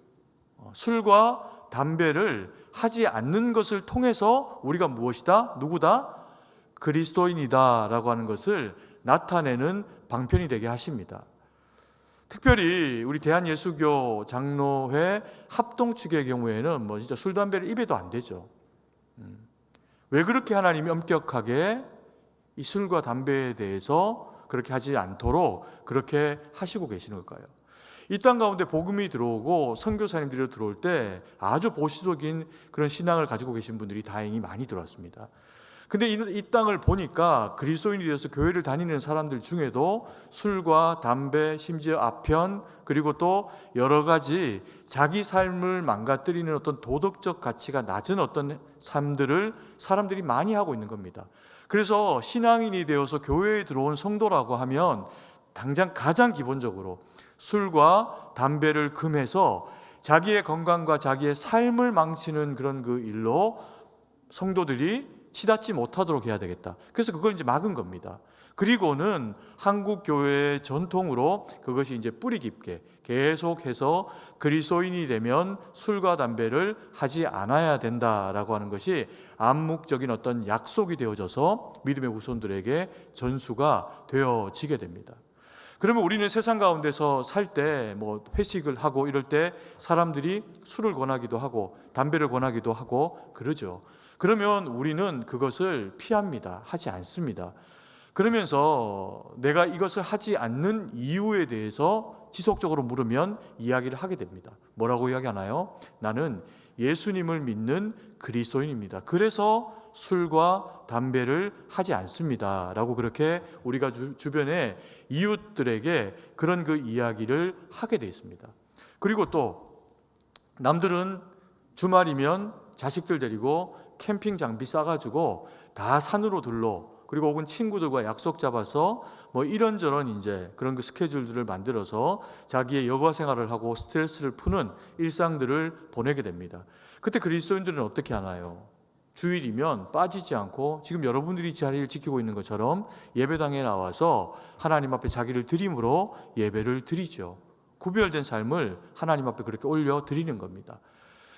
술과 담배를 하지 않는 것을 통해서 우리가 무엇이다? 누구다? 그리스도인이다라고 하는 것을 나타내는 방편이 되게 하십니다. 특별히 우리 대한예수교 장로회 합동측의 경우에는 진짜 술, 담배를 입에도 안 되죠. 왜 그렇게 하나님이 엄격하게 이 술과 담배에 대해서 그렇게 하지 않도록 그렇게 하시고 계시는 걸까요? 이 땅 가운데 복음이 들어오고 선교사님들이 들어올 때 아주 보수적인 그런 신앙을 가지고 계신 분들이 다행히 많이 들어왔습니다. 근데 이 땅을 보니까 그리스도인이 되어서 교회를 다니는 사람들 중에도 술과 담배, 심지어 아편, 그리고 또 여러 가지 자기 삶을 망가뜨리는 어떤 도덕적 가치가 낮은 어떤 삶들을 사람들이 많이 하고 있는 겁니다. 그래서 신앙인이 되어서 교회에 들어온 성도라고 하면 당장 가장 기본적으로 술과 담배를 금해서 자기의 건강과 자기의 삶을 망치는 그런 그 일로 성도들이 치닫지 못하도록 해야 되겠다. 그래서 그걸 이제 막은 겁니다. 그리고는 한국 교회의 전통으로 그것이 이제 뿌리 깊게 계속해서 그리스도인이 되면 술과 담배를 하지 않아야 된다라고 하는 것이 암묵적인 어떤 약속이 되어져서 믿음의 후손들에게 전수가 되어지게 됩니다. 그러면 우리는 세상 가운데서 살 때 회식을 하고 이럴 때 사람들이 술을 권하기도 하고 담배를 권하기도 하고 그러죠. 그러면 우리는 그것을 피합니다. 하지 않습니다. 그러면서 내가 이것을 하지 않는 이유에 대해서 지속적으로 물으면 이야기를 하게 됩니다. 뭐라고 이야기하나요? 나는 예수님을 믿는 그리스도인입니다. 그래서 술과 담배를 하지 않습니다. 라고 그렇게 우리가 주변의 이웃들에게 그런 그 이야기를 하게 되어 있습니다. 그리고 또 남들은 주말이면 자식들 데리고 캠핑 장비 싸가지고 다 산으로 들러, 그리고 혹은 친구들과 약속 잡아서 이런저런 이제 그런 그 스케줄들을 만들어서 자기의 여가 생활을 하고 스트레스를 푸는 일상들을 보내게 됩니다. 그때 그리스도인들은 어떻게 하나요? 주일이면 빠지지 않고 지금 여러분들이 자리를 지키고 있는 것처럼 예배당에 나와서 하나님 앞에 자기를 드림으로 예배를 드리죠. 구별된 삶을 하나님 앞에 그렇게 올려 드리는 겁니다.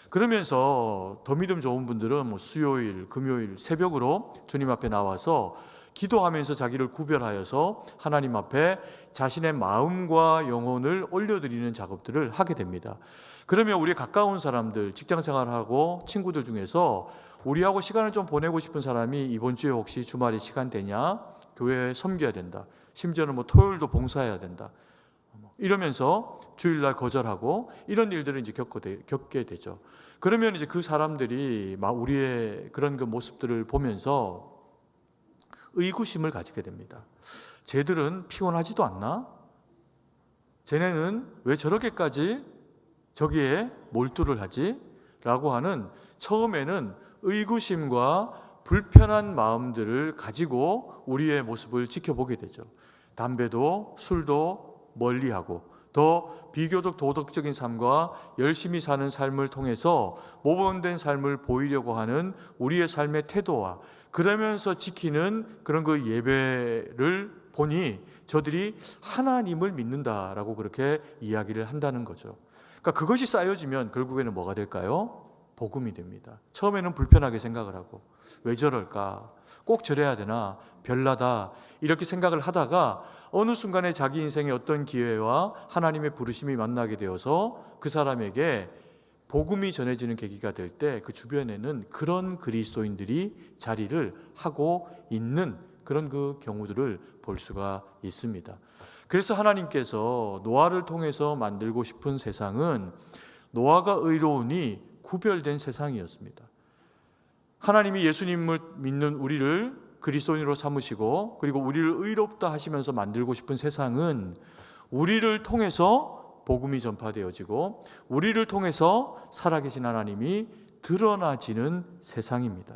그러면서 더 믿음 좋은 분들은 수요일, 금요일 새벽으로 주님 앞에 나와서 기도하면서 자기를 구별하여서 하나님 앞에 자신의 마음과 영혼을 올려드리는 작업들을 하게 됩니다. 그러면 우리 가까운 사람들, 직장생활하고 친구들 중에서 우리하고 시간을 좀 보내고 싶은 사람이 이번 주에 혹시 주말에 시간 되냐? 교회에 섬겨야 된다. 심지어는 뭐 토요일도 봉사해야 된다. 이러면서 주일날 거절하고 이런 일들을 이제 겪게 되죠. 그러면 이제 그 사람들이 막 우리의 그런 그 모습들을 보면서 의구심을 가지게 됩니다. 쟤들은 피곤하지도 않나? 쟤네는 왜 저렇게까지 저기에 몰두를 하지? 라고 하는 처음에는 의구심과 불편한 마음들을 가지고 우리의 모습을 지켜보게 되죠. 담배도 술도 멀리하고 더 비교적 도덕적인 삶과 열심히 사는 삶을 통해서 모범된 삶을 보이려고 하는 우리의 삶의 태도와 그러면서 지키는 그런 그 예배를 보니 저들이 하나님을 믿는다라고 그렇게 이야기를 한다는 거죠. 그러니까 그것이 쌓여지면 결국에는 뭐가 될까요? 복음이 됩니다. 처음에는 불편하게 생각을 하고 왜 저럴까? 꼭 저래야 되나? 별나다 이렇게 생각을 하다가 어느 순간에 자기 인생의 어떤 기회와 하나님의 부르심이 만나게 되어서 그 사람에게 복음이 전해지는 계기가 될 때 그 주변에는 그런 그리스도인들이 자리를 하고 있는 그런 그 경우들을 볼 수가 있습니다. 그래서 하나님께서 노아를 통해서 만들고 싶은 세상은 노아가 의로우니 구별된 세상이었습니다. 하나님이 예수님을 믿는 우리를 그리스도인으로 삼으시고 그리고 우리를 의롭다 하시면서 만들고 싶은 세상은 우리를 통해서 복음이 전파되어지고 우리를 통해서 살아계신 하나님이 드러나지는 세상입니다.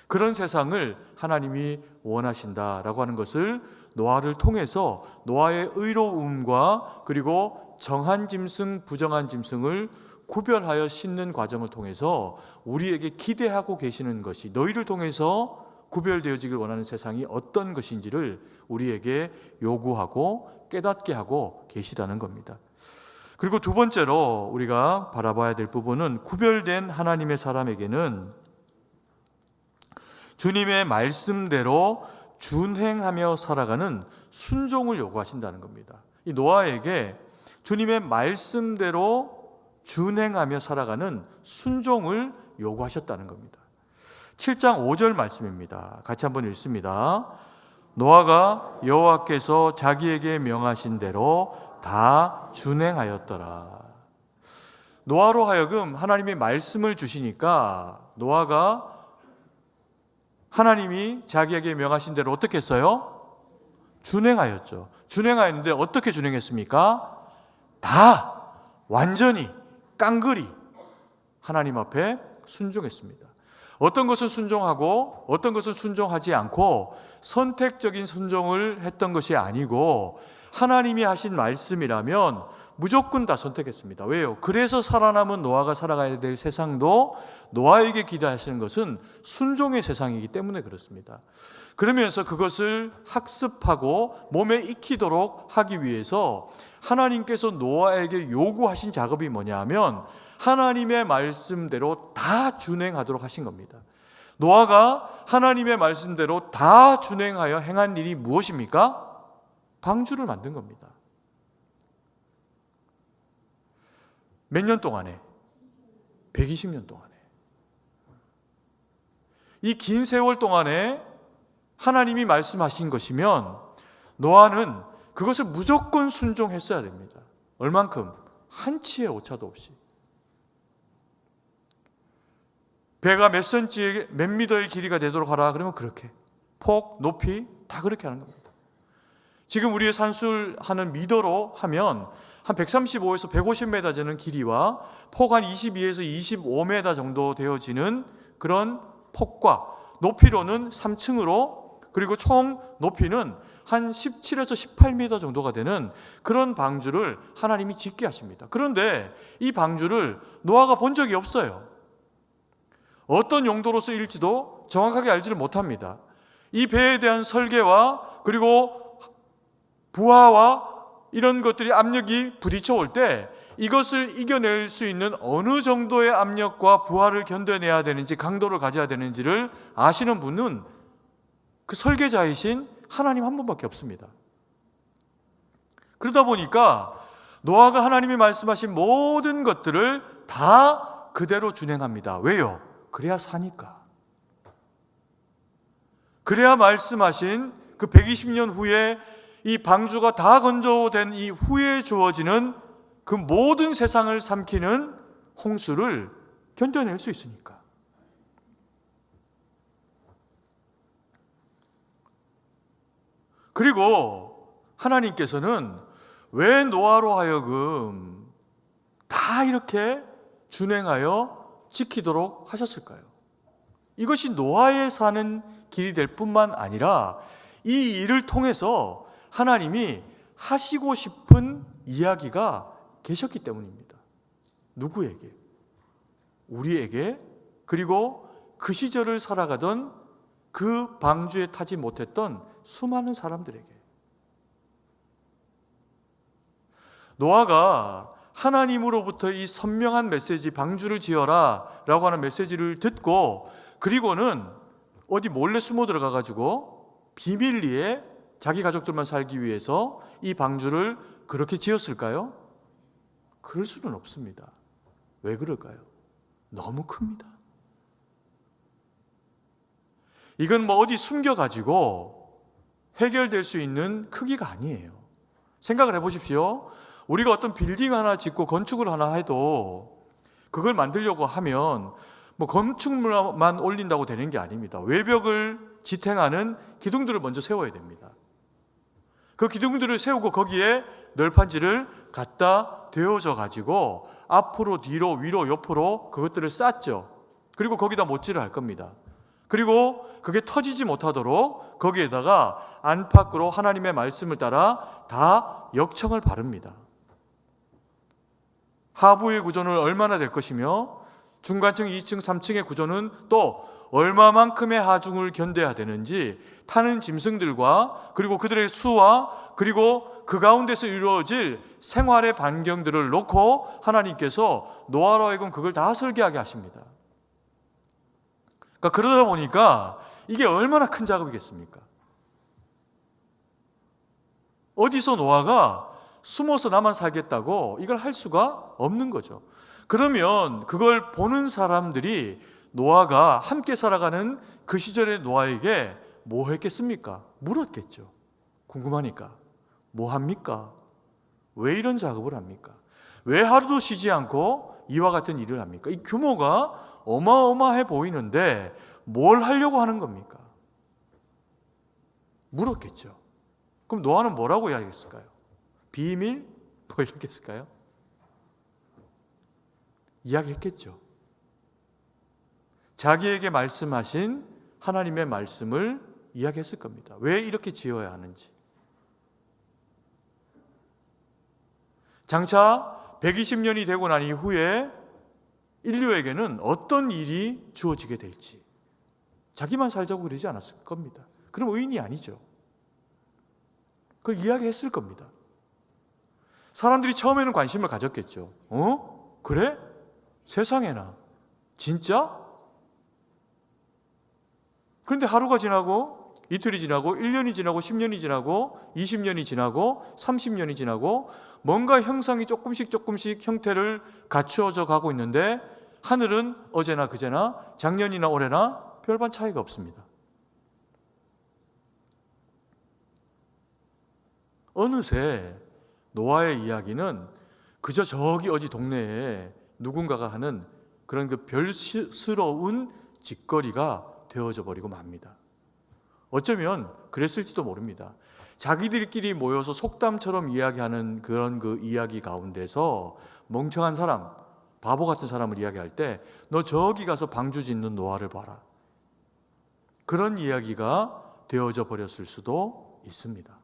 그런 세상을 하나님이 원하신다라고 하는 것을 노아를 통해서 노아의 의로움과 그리고 정한 짐승, 부정한 짐승을 구별하여 싣는 과정을 통해서 우리에게 기대하고 계시는 것이 너희를 통해서 구별되어지길 원하는 세상이 어떤 것인지를 우리에게 요구하고 깨닫게 하고 계시다는 겁니다. 그리고 두 번째로 우리가 바라봐야 될 부분은 구별된 하나님의 사람에게는 주님의 말씀대로 준행하며 살아가는 순종을 요구하신다는 겁니다. 이 노아에게 주님의 말씀대로 준행하며 살아가는 순종을 요구하셨다는 겁니다. 7장 5절 말씀입니다. 같이 한번 읽습니다. 노아가 여호와께서 자기에게 명하신 대로 다 준행하였더라. 노아로 하여금 하나님의 말씀을 주시니까 노아가 하나님이 자기에게 명하신 대로 어떻게 했어요? 준행하였죠. 준행하였는데 어떻게 준행했습니까? 다 완전히 깡그리 하나님 앞에 순종했습니다. 어떤 것은 순종하고 어떤 것은 순종하지 않고 선택적인 순종을 했던 것이 아니고 하나님이 하신 말씀이라면 무조건 다 선택했습니다. 왜요? 그래서 살아남은 노아가 살아가야 될 세상도 노아에게 기대하시는 것은 순종의 세상이기 때문에 그렇습니다. 그러면서 그것을 학습하고 몸에 익히도록 하기 위해서 하나님께서 노아에게 요구하신 작업이 뭐냐 하면 하나님의 말씀대로 다 준행하도록 하신 겁니다. 노아가 하나님의 말씀대로 다 준행하여 행한 일이 무엇입니까? 방주를 만든 겁니다. 몇 년 동안에? 120년 동안에. 이 긴 세월 동안에 하나님이 말씀하신 것이면 노아는 그것을 무조건 순종했어야 됩니다. 얼만큼? 한치의 오차도 없이. 배가 몇 센치, 몇 미터의 길이가 되도록 하라 그러면 그렇게. 폭, 높이 다 그렇게 하는 겁니다. 지금 우리의 산술하는 미터로 하면 한 135에서 150m 되는 길이와 폭 한 22에서 25m 정도 되어지는 그런 폭과 높이로는 3층으로 그리고 총 높이는 한 17에서 18m 정도가 되는 그런 방주를 하나님이 짓게 하십니다. 그런데 이 방주를 노아가 본 적이 없어요. 어떤 용도로 쓰일지도 정확하게 알지를 못합니다. 이 배에 대한 설계와 그리고 부하와 이런 것들이 압력이 부딪혀 올 때 이것을 이겨낼 수 있는 어느 정도의 압력과 부하를 견뎌내야 되는지 강도를 가져야 되는지를 아시는 분은 그 설계자이신 하나님 한 분밖에 없습니다. 그러다 보니까 노아가 하나님이 말씀하신 모든 것들을 다 그대로 준행합니다. 왜요? 그래야 사니까. 그래야 말씀하신 그 120년 후에 이 방주가 다 건조된 이 후에 주어지는 그 모든 세상을 삼키는 홍수를 견뎌낼 수 있으니까. 그리고 하나님께서는 왜 노아로 하여금 다 이렇게 준행하여 지키도록 하셨을까요? 이것이 노아의 사는 길이 될 뿐만 아니라 이 일을 통해서 하나님이 하시고 싶은 이야기가 계셨기 때문입니다. 누구에게? 우리에게, 그리고 그 시절을 살아가던 그 방주에 타지 못했던 수많은 사람들에게. 노아가 하나님으로부터 이 선명한 메시지, 방주를 지어라 라고 하는 메시지를 듣고, 그리고는 어디 몰래 숨어 들어가 가지고 비밀리에 자기 가족들만 살기 위해서 이 방주를 그렇게 지었을까요? 그럴 수는 없습니다. 왜 그럴까요? 너무 큽니다. 이건 뭐 어디 숨겨가지고 해결될 수 있는 크기가 아니에요. 생각을 해보십시오. 우리가 어떤 빌딩 하나 짓고 건축을 하나 해도 그걸 만들려고 하면 뭐 건축물만 올린다고 되는 게 아닙니다. 외벽을 지탱하는 기둥들을 먼저 세워야 됩니다. 그 기둥들을 세우고 거기에 널판지를 갖다 대어져 가지고 앞으로, 뒤로, 위로, 옆으로 그것들을 쌓죠. 그리고 거기다 못질을 할 겁니다. 그리고 그게 터지지 못하도록 거기에다가 안팎으로 하나님의 말씀을 따라 다 역청을 바릅니다. 하부의 구조는 얼마나 될 것이며 중간층, 2층, 3층의 구조는 또 얼마만큼의 하중을 견뎌야 되는지 타는 짐승들과 그리고 그들의 수와 그리고 그 가운데서 이루어질 생활의 반경들을 놓고 하나님께서 노아로 하여금 그걸 다 설계하게 하십니다. 그러니까 그러다 보니까 이게 얼마나 큰 작업이겠습니까? 어디서 노아가 숨어서 나만 살겠다고 이걸 할 수가 없는 거죠. 그러면 그걸 보는 사람들이 노아가 함께 살아가는 그 시절의 노아에게 뭐 했겠습니까? 물었겠죠. 궁금하니까. 뭐 합니까? 왜 이런 작업을 합니까? 왜 하루도 쉬지 않고 이와 같은 일을 합니까? 이 규모가 어마어마해 보이는데 뭘 하려고 하는 겁니까? 물었겠죠. 그럼 노아는 뭐라고 이야기했을까요? 비밀? 뭐 이렇게 했을까요? 이야기했겠죠. 자기에게 말씀하신 하나님의 말씀을 이야기했을 겁니다. 왜 이렇게 지어야 하는지. 장차 120년이 되고 난 이후에 인류에게는 어떤 일이 주어지게 될지 자기만 살자고 그러지 않았을 겁니다. 그럼 의인이 아니죠. 그걸 이야기했을 겁니다. 사람들이 처음에는 관심을 가졌겠죠. 그래? 세상에나? 진짜? 그런데 하루가 지나고 이틀이 지나고 1년이 지나고 10년이 지나고 20년이 지나고 30년이 지나고 뭔가 형상이 조금씩 형태를 갖추어져 가고 있는데 하늘은 어제나 그제나 작년이나 올해나 별반 차이가 없습니다. 어느새 노아의 이야기는 그저 저기 어디 동네에 누군가가 하는 그런 그 별스러운 짓거리가 되어져 버리고 맙니다. 어쩌면 그랬을지도 모릅니다. 자기들끼리 모여서 속담처럼 이야기하는 그런 그 이야기 가운데서 멍청한 사람, 바보 같은 사람을 이야기할 때 너 저기 가서 방주 짓는 노아를 봐라. 그런 이야기가 되어져 버렸을 수도 있습니다.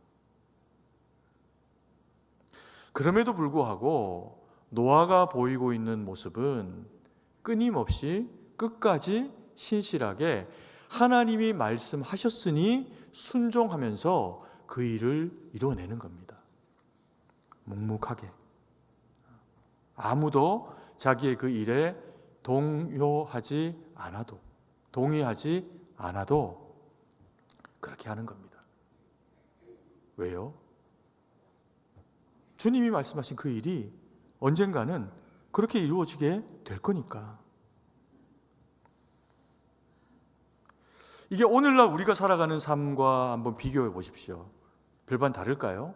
그럼에도 불구하고 노아가 보이고 있는 모습은 끊임없이 끝까지 신실하게 하나님이 말씀하셨으니 순종하면서 그 일을 이뤄내는 겁니다. 묵묵하게. 아무도 자기의 그 일에 동의하지 않아도 그렇게 하는 겁니다. 왜요? 주님이 말씀하신 그 일이 언젠가는 그렇게 이루어지게 될 거니까. 이게 오늘날 우리가 살아가는 삶과 한번 비교해 보십시오. 별반 다를까요?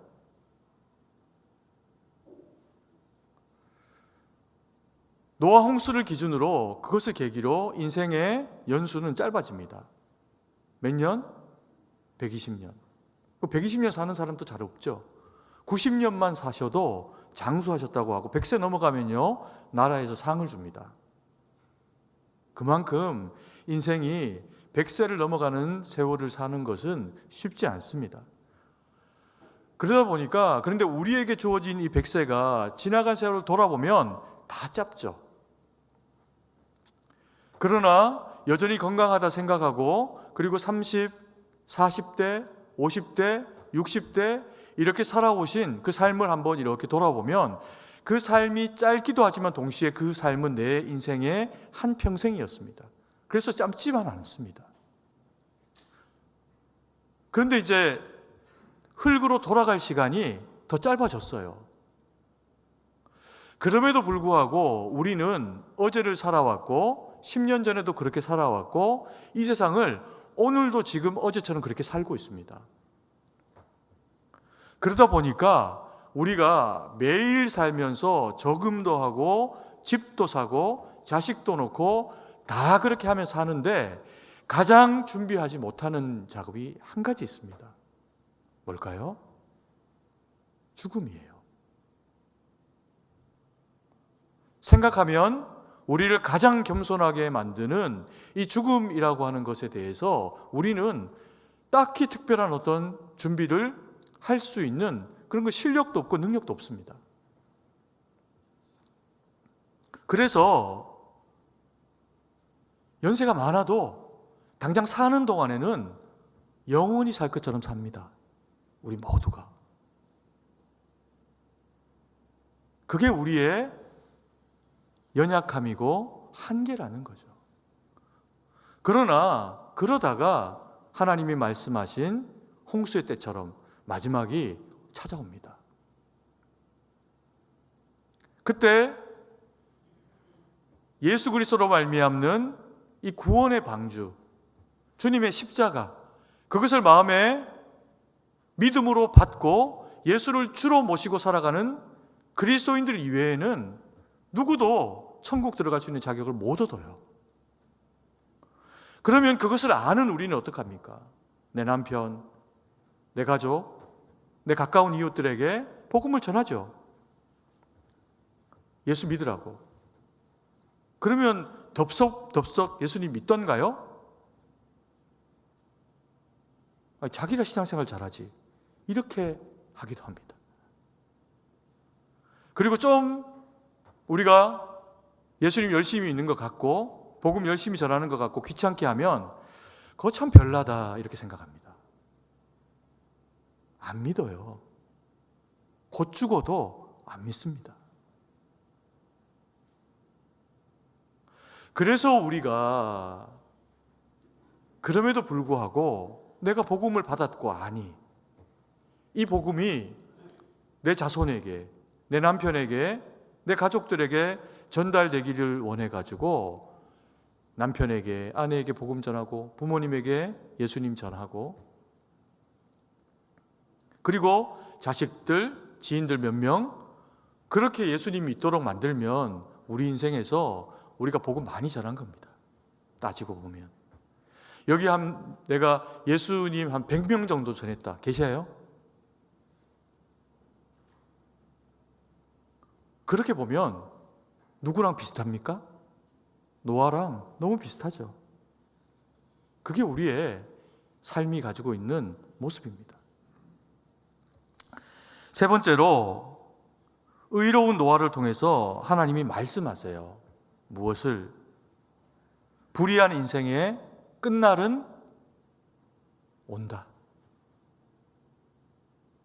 노아 홍수를 기준으로 그것을 계기로 인생의 연수는 짧아집니다. 몇 년? 120년. 120년 사는 사람도 잘 없죠. 90년만 사셔도 장수하셨다고 하고 100세 넘어가면요 나라에서 상을 줍니다. 그만큼 인생이 100세를 넘어가는 세월을 사는 것은 쉽지 않습니다. 그러다 보니까 그런데 우리에게 주어진 이 100세가 지나간 세월을 돌아보면 다 짧죠. 그러나 여전히 건강하다 생각하고 그리고 30, 40대, 50대, 60대 이렇게 살아오신 그 삶을 한번 이렇게 돌아보면 그 삶이 짧기도 하지만 동시에 그 삶은 내 인생의 한 평생이었습니다. 그래서 짧지만 않습니다. 그런데 이제 흙으로 돌아갈 시간이 더 짧아졌어요. 그럼에도 불구하고 우리는 어제를 살아왔고 10년 전에도 그렇게 살아왔고 이 세상을 오늘도 지금 어제처럼 그렇게 살고 있습니다. 그러다 보니까 우리가 매일 살면서 저금도 하고 집도 사고 자식도 놓고 다 그렇게 하며 사는데 가장 준비하지 못하는 작업이 한 가지 있습니다. 뭘까요? 죽음이에요. 생각하면 우리를 가장 겸손하게 만드는 이 죽음이라고 하는 것에 대해서 우리는 딱히 특별한 어떤 준비를 할 수 있는 그런 거 실력도 없고 능력도 없습니다. 그래서 연세가 많아도 당장 사는 동안에는 영원히 살 것처럼 삽니다. 우리 모두가. 그게 우리의 연약함이고 한계라는 거죠. 그러다가 하나님이 말씀하신 홍수의 때처럼 마지막이 찾아옵니다. 그때 예수 그리스도로 말미암는 이 구원의 방주, 주님의 십자가, 그것을 마음에 믿음으로 받고 예수를 주로 모시고 살아가는 그리스도인들 이외에는 누구도 천국 들어갈 수 있는 자격을 못 얻어요. 그러면 그것을 아는 우리는 어떡합니까? 내 남편, 내 가족, 내 가까운 이웃들에게 복음을 전하죠. 예수 믿으라고. 그러면 덥석 예수님 믿던가요? 자기가 신앙생활 잘하지. 이렇게 하기도 합니다. 그리고 좀 우리가 예수님 열심히 믿는 것 같고 복음 열심히 전하는 것 같고 귀찮게 하면 그거 참 별나다 이렇게 생각합니다. 안 믿어요. 곧 죽어도 안 믿습니다. 그래서 우리가 그럼에도 불구하고 내가 복음을 받았고 아니 이 복음이 내 자손에게, 내 남편에게, 내 가족들에게 전달되기를 원해가지고 남편에게, 아내에게 복음 전하고 부모님에게 예수님 전하고 그리고 자식들, 지인들 몇 명 그렇게 예수님 믿도록 만들면 우리 인생에서 우리가 복음 많이 전한 겁니다. 따지고 보면 여기 내가 예수님 한 100명 정도 전했다. 계셔요? 그렇게 보면 누구랑 비슷합니까? 노아랑 너무 비슷하죠. 그게 우리의 삶이 가지고 있는 모습입니다. 세 번째로 의로운 노아를 통해서 하나님이 말씀하세요. 무엇을? 불의한 인생의 끝날은 온다.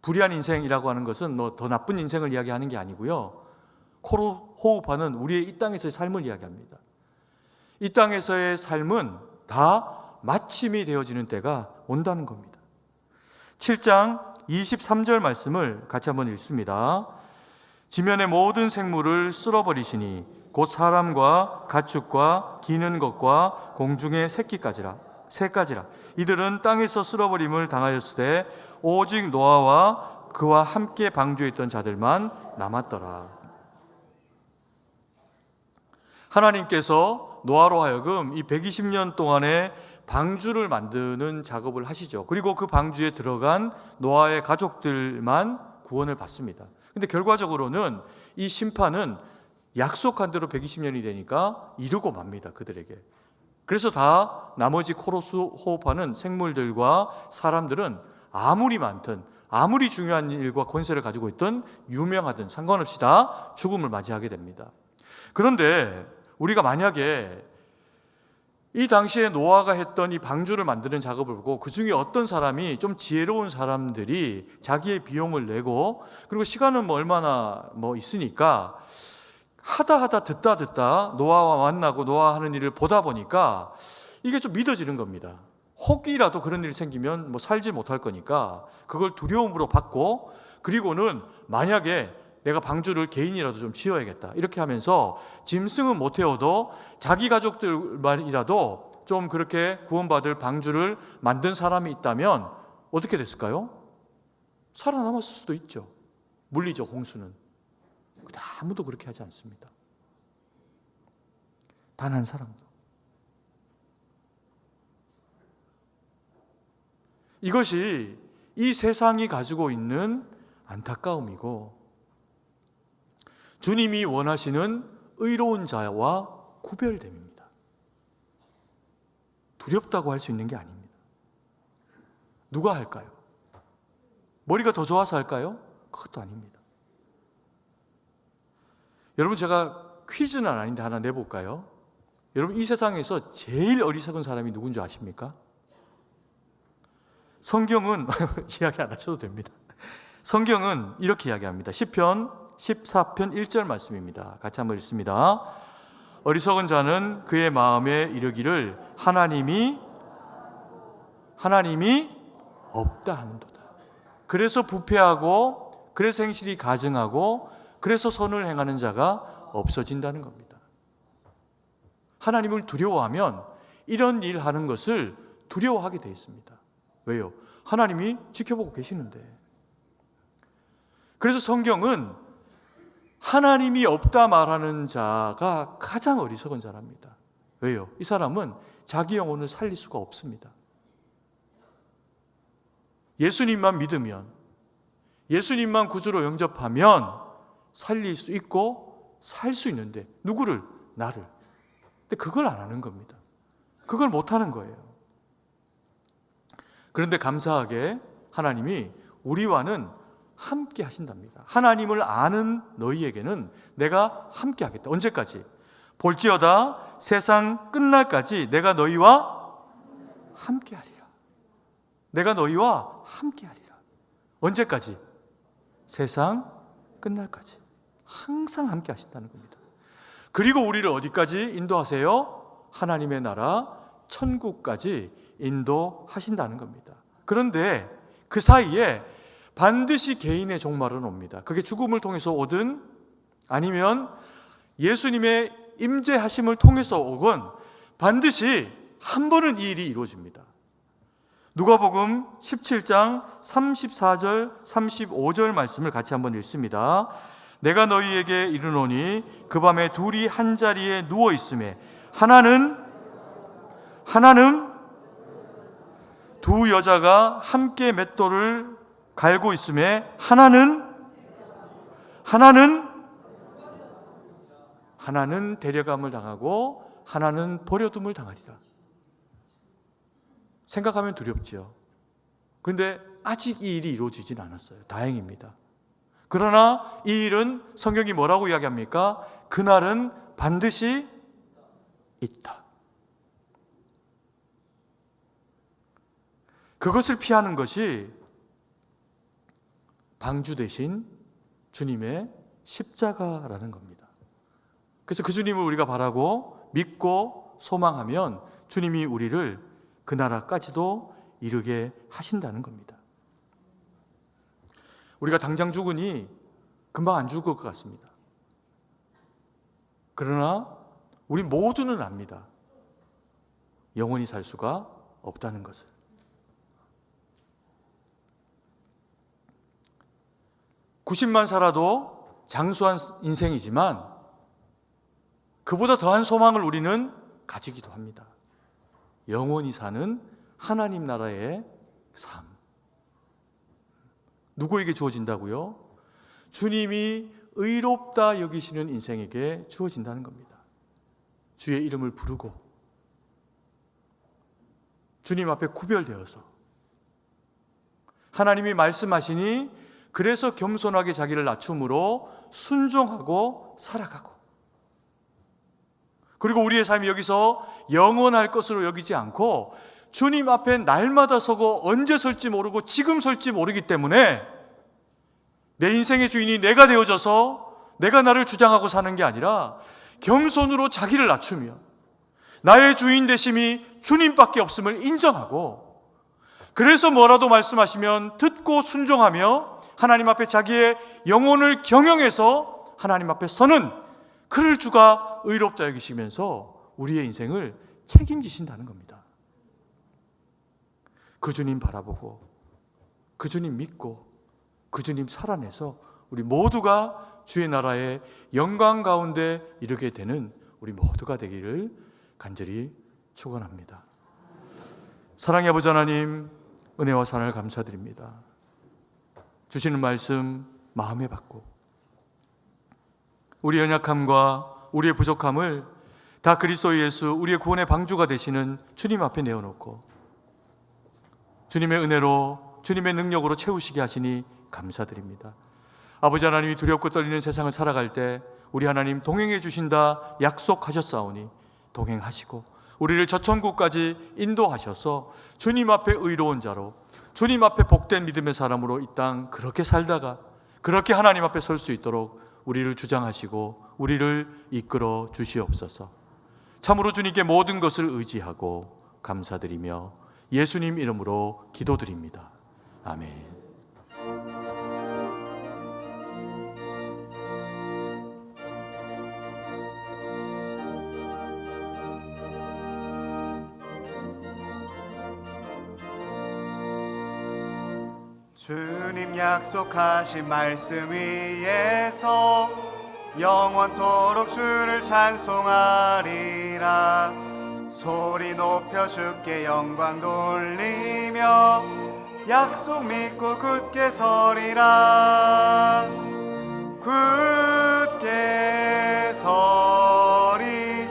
불의한 인생이라고 하는 것은 뭐 더 나쁜 인생을 이야기하는 게 아니고요. 코로 호흡하는 우리의 이 땅에서의 삶을 이야기합니다. 이 땅에서의 삶은 다 마침이 되어지는 때가 온다는 겁니다. 7장 23절 말씀을 같이 한번 읽습니다. 지면의 모든 생물을 쓸어버리시니 곧 사람과 가축과 기는 것과 공중의 새까지라. 이들은 땅에서 쓸어버림을 당하였으되 오직 노아와 그와 함께 방주에 있던 자들만 남았더라. 하나님께서 노아로 하여금 이 120년 동안의 방주를 만드는 작업을 하시죠. 그리고 그 방주에 들어간 노아의 가족들만 구원을 받습니다. 근데 결과적으로는 이 심판은 약속한 대로 120년이 되니까 이르고 맙니다, 그들에게. 그래서 다 나머지 코로스 호흡하는 생물들과 사람들은 아무리 많든 아무리 중요한 일과 권세를 가지고 있든 유명하든 상관없이 다 죽음을 맞이하게 됩니다. 그런데 우리가 만약에 이 당시에 노아가 했던 이 방주를 만드는 작업을 보고 그 중에 어떤 사람이 좀 지혜로운 사람들이 자기의 비용을 내고 그리고 시간은 얼마나 있으니까 하다 듣다 노아와 만나고 노아 하는 일을 보다 보니까 이게 좀 믿어지는 겁니다. 혹이라도 그런 일이 생기면 살지 못할 거니까 그걸 두려움으로 받고, 그리고는 만약에 내가 방주를 개인이라도 좀 지어야겠다 이렇게 하면서 짐승은 못 태워도 자기 가족들만이라도 좀 그렇게 구원받을 방주를 만든 사람이 있다면 어떻게 됐을까요? 살아남았을 수도 있죠. 물리적 홍수는. 근데 아무도 그렇게 하지 않습니다. 단 한 사람도. 이것이 이 세상이 가지고 있는 안타까움이고, 주님이 원하시는 의로운 자와 구별됨입니다. 두렵다고 할 수 있는 게 아닙니다. 누가 할까요? 머리가 더 좋아서 할까요? 그것도 아닙니다. 여러분, 제가 퀴즈는 아닌데 하나 내볼까요? 여러분, 이 세상에서 제일 어리석은 사람이 누군지 아십니까? 성경은 이야기 안 하셔도 됩니다. 성경은 이렇게 이야기합니다. 시편 14편 1절 말씀입니다. 같이 한번 읽습니다. 어리석은 자는 그의 마음에 이르기를 하나님이 없다 하는도다. 그래서 부패하고, 그래서 행실이 가증하고, 그래서 선을 행하는 자가 없어진다는 겁니다. 하나님을 두려워하면 이런 일 하는 것을 두려워하게 되어 있습니다. 왜요? 하나님이 지켜보고 계시는데. 그래서 성경은 하나님이 없다 말하는 자가 가장 어리석은 자랍니다. 왜요? 이 사람은 자기 영혼을 살릴 수가 없습니다. 예수님만 믿으면, 예수님만 구주로 영접하면 살릴 수 있고 살 수 있는데, 누구를? 나를. 근데 그걸 안 하는 겁니다. 그걸 못 하는 거예요. 그런데 감사하게 하나님이 우리와는 함께 하신답니다. 하나님을 아는 너희에게는 내가 함께 하겠다. 언제까지? 볼지어다 세상 끝날까지 내가 너희와 함께 하리라. 내가 너희와 함께 하리라. 언제까지? 세상 끝날까지. 항상 함께 하신다는 겁니다. 그리고 우리를 어디까지 인도하세요? 하나님의 나라 천국까지 인도하신다는 겁니다. 그런데 그 사이에 반드시 개인의 종말은 옵니다. 그게 죽음을 통해서 오든 아니면 예수님의 임재하심을 통해서 오건 반드시 한 번은 이 일이 이루어집니다. 누가복음 17장 34절 35절 말씀을 같이 한번 읽습니다. 내가 너희에게 이르노니 그 밤에 둘이 한 자리에 누워 있음에 하나는 두 여자가 함께 맷돌을 갈고 있음에 하나는 데려감을 당하고 하나는 버려둠을 당하리라. 생각하면 두렵지요. 그런데 아직 이 일이 이루어지진 않았어요. 다행입니다. 그러나 이 일은 성경이 뭐라고 이야기합니까? 그날은 반드시 있다. 그것을 피하는 것이 방주 대신 주님의 십자가라는 겁니다. 그래서 그 주님을 우리가 바라고 믿고 소망하면 주님이 우리를 그 나라까지도 이르게 하신다는 겁니다. 우리가 당장 죽으니 금방 안 죽을 것 같습니다. 그러나 우리 모두는 압니다. 영원히 살 수가 없다는 것을. 90만 살아도 장수한 인생이지만 그보다 더한 소망을 우리는 가지기도 합니다. 영원히 사는 하나님 나라의 삶. 누구에게 주어진다고요? 주님이 의롭다 여기시는 인생에게 주어진다는 겁니다. 주의 이름을 부르고 주님 앞에 구별되어서 하나님이 말씀하시니 그래서 겸손하게 자기를 낮춤으로 순종하고 살아가고, 그리고 우리의 삶이 여기서 영원할 것으로 여기지 않고 주님 앞에 날마다 서고 언제 설지 모르고 지금 설지 모르기 때문에 내 인생의 주인이 내가 되어져서 내가 나를 주장하고 사는 게 아니라 겸손으로 자기를 낮추며 나의 주인 되심이 주님밖에 없음을 인정하고, 그래서 뭐라도 말씀하시면 듣고 순종하며 하나님 앞에 자기의 영혼을 경영해서 하나님 앞에 서는 그를 주가 의롭다 여기시면서 우리의 인생을 책임지신다는 겁니다. 그 주님 바라보고 그 주님 믿고 그 주님 살아내서 우리 모두가 주의 나라의 영광 가운데 이르게 되는 우리 모두가 되기를 간절히 축원합니다. 사랑의 아버지 하나님, 은혜와 사랑을 감사드립니다. 주시는 말씀 마음에 받고 우리의 연약함과 우리의 부족함을 다 그리스도 예수 우리의 구원의 방주가 되시는 주님 앞에 내어놓고 주님의 은혜로 주님의 능력으로 채우시게 하시니 감사드립니다. 아버지 하나님이 두렵고 떨리는 세상을 살아갈 때 우리 하나님 동행해 주신다 약속하셨사오니 동행하시고 우리를 저 천국까지 인도하셔서 주님 앞에 의로운 자로 주님 앞에 복된 믿음의 사람으로 이 땅 그렇게 살다가 그렇게 하나님 앞에 설 수 있도록 우리를 주장하시고 우리를 이끌어 주시옵소서. 참으로 주님께 모든 것을 의지하고 감사드리며 예수님 이름으로 기도드립니다. 아멘. 주님 약속하신 말씀 위에서 영원토록 주를 찬송하리라. 소리 높여 주께 영광 돌리며 약속 믿고 굳게 서리라. 굳게 서리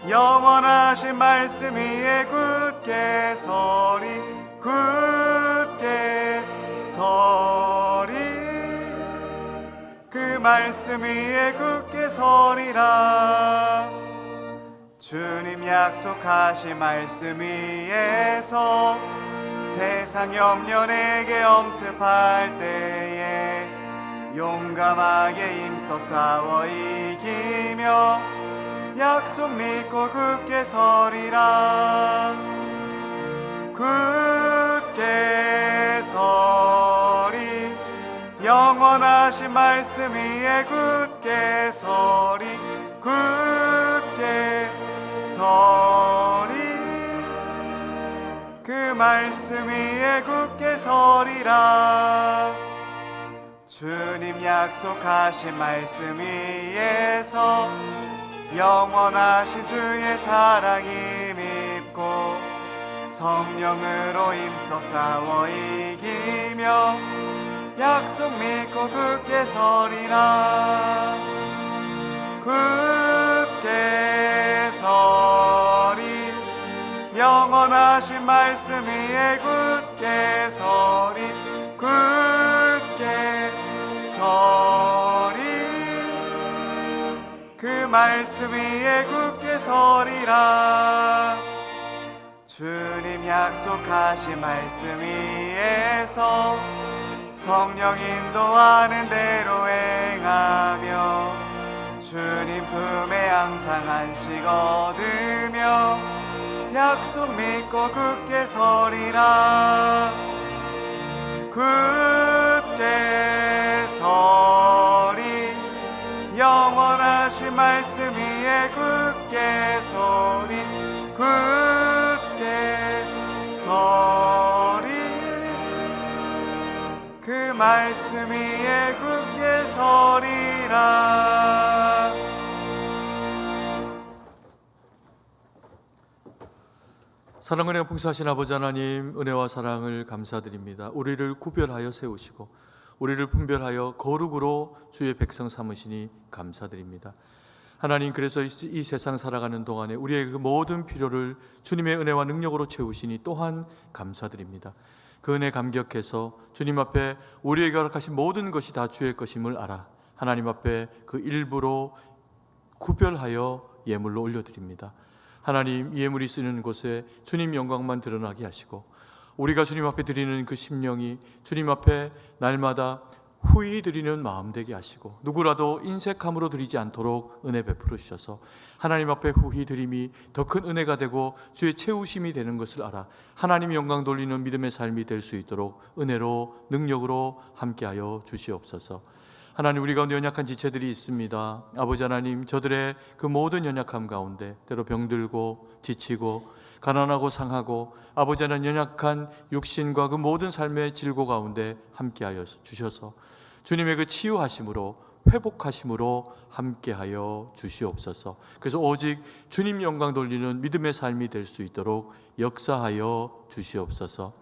영원하신 말씀 위에 굳게 서리 굳게 서리 그 말씀 위에 굳게 서리라. 주님 약속하신 말씀 위에서 세상 염려 내게 엄습할 때에 용감하게 힘써 싸워 이기며 약속 믿고 굳게 서리라. 굳게 서리 영원하신 말씀 위에 굳게 서리 굳게 서리 그 말씀 위에 굳게 서리라. 주님 약속하신 말씀 위에서 영원하신 주의 사랑이 밉고 성령으로 힘써 싸워 이기며 약속 믿고 굳게 서리라. 굳게 서리 영원하신 말씀 위에 굳게 서리 굳게 서리 그 말씀 위에 굳게 서리라. 주님 약속하신 말씀 위에서 성령 인도하는 대로 행하며 주님 품에 항상 안식 얻으며 약속 믿고 굳게 서리라. 굳게 서리 영원하신 말씀 위에 굳게 서리. 굳게 서리 그 말씀 위에 굳게 서리라. 사랑 은혜가 풍성하신 아버지 하나님, 은혜와 사랑을 감사드립니다. 우리를 구별하여 세우시고 우리를 분별하여 거룩으로 주의 백성 삼으시니 감사드립니다. 하나님, 그래서 이 세상 살아가는 동안에 우리의 그 모든 필요를 주님의 은혜와 능력으로 채우시니 또한 감사드립니다. 그 은혜 감격해서 주님 앞에 우리에게 허락하신 모든 것이 다 주의 것임을 알아 하나님 앞에 그 일부로 구별하여 예물로 올려드립니다. 하나님, 이 예물이 쓰는 곳에 주님 영광만 드러나게 하시고 우리가 주님 앞에 드리는 그 심령이 주님 앞에 날마다 후히 드리는 마음 되게 하시고 누구라도 인색함으로 드리지 않도록 은혜 베풀어 주셔서 하나님 앞에 후히 드림이 더 큰 은혜가 되고 주의 채우심이 되는 것을 알아 하나님 영광 돌리는 믿음의 삶이 될 수 있도록 은혜로 능력으로 함께하여 주시옵소서. 하나님, 우리 가운데 연약한 지체들이 있습니다. 아버지 하나님, 저들의 그 모든 연약함 가운데 때로 병들고 지치고 가난하고 상하고 아버지 하나님 연약한 육신과 그 모든 삶의 질고 가운데 함께하여 주셔서 주님의 그 치유하심으로 회복하심으로 함께하여 주시옵소서. 그래서 오직 주님 영광 돌리는 믿음의 삶이 될 수 있도록 역사하여 주시옵소서.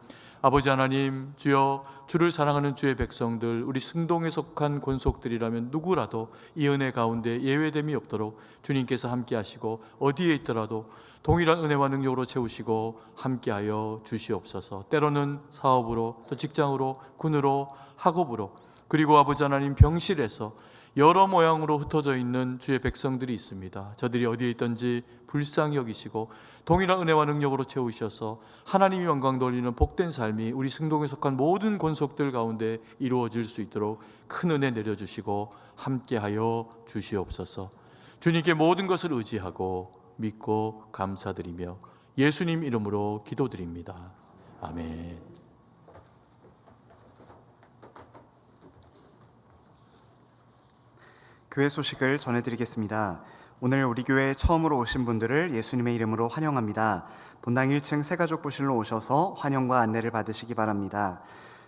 아버지 하나님, 주여, 주를 사랑하는 주의 백성들, 우리 승동에 속한 권속들이라면 누구라도 이 은혜 가운데 예외됨이 없도록 주님께서 함께 하시고 어디에 있더라도 동일한 은혜와 능력으로 채우시고 함께하여 주시옵소서. 때로는 사업으로, 또 직장으로, 군으로, 학업으로, 그리고 아버지 하나님 병실에서 여러 모양으로 흩어져 있는 주의 백성들이 있습니다. 저들이 어디에 있든지 불쌍히 여기시고 동일한 은혜와 능력으로 채우셔서 하나님이 영광 돌리는 복된 삶이 우리 승동에 속한 모든 권속들 가운데 이루어질 수 있도록 큰 은혜 내려주시고 함께하여 주시옵소서. 주님께 모든 것을 의지하고 믿고 감사드리며 예수님 이름으로 기도드립니다. 아멘. 교회 소식을 전해드리겠습니다. 오늘 우리 교회에 처음으로 오신 분들을 예수님의 이름으로 환영합니다. 본당 1층 새가족부실로 오셔서 환영과 안내를 받으시기 바랍니다.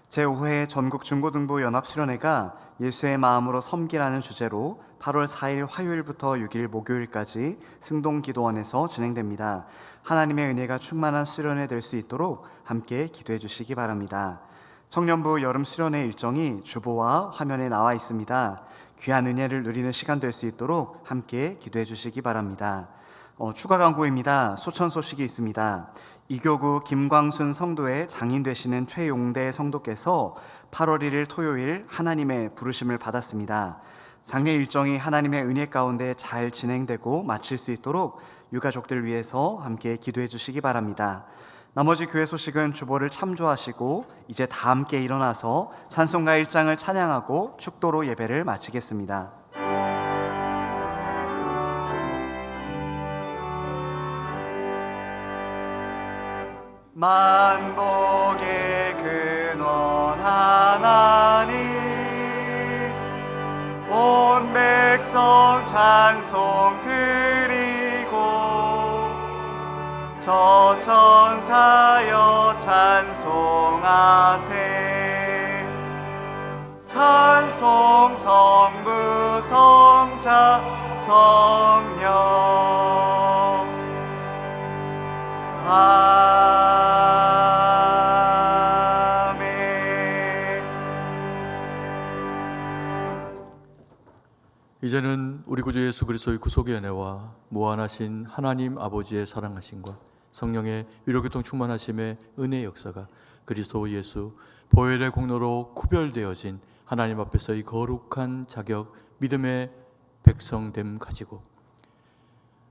제5회 전국 중고등부 연합수련회가 예수의 마음으로 섬기라는 주제로 8월 4일 화요일부터 6일 목요일까지 승동기도원에서 진행됩니다. 하나님의 은혜가 충만한 수련회 될 수 있도록 함께 기도해 주시기 바랍니다. 청년부 여름 수련회 일정이 주보와 화면에 나와 있습니다. 귀한 은혜를 누리는 시간 될 수 있도록 함께 기도해 주시기 바랍니다. 추가 광고입니다. 소천 소식이 있습니다. 이교구 김광순 성도의 장인 되시는 최용대 성도께서 8월 1일 토요일 하나님의 부르심을 받았습니다. 장례 일정이 하나님의 은혜 가운데 잘 진행되고 마칠 수 있도록 유가족들 위해서 함께 기도해 주시기 바랍니다. 나머지 교회 소식은 주보를 참조하시고 이제 다 함께 일어나서 찬송가 1장을 찬양하고 축도로 예배를 마치겠습니다. 만복의 근원 하나님, 온 백성 찬송 드리고 저 천사여 찬송하세. 찬송 성부 성자 성령 아멘. 이제는 우리 구주 예수 그리스도의 구속의 은혜와 무한하신 하나님 아버지의 사랑하심과 성령의 위로교통 충만하심의 은혜의 역사가 그리스도 예수 보혈의 공로로 구별되어진 하나님 앞에서의 거룩한 자격 믿음의 백성됨 가지고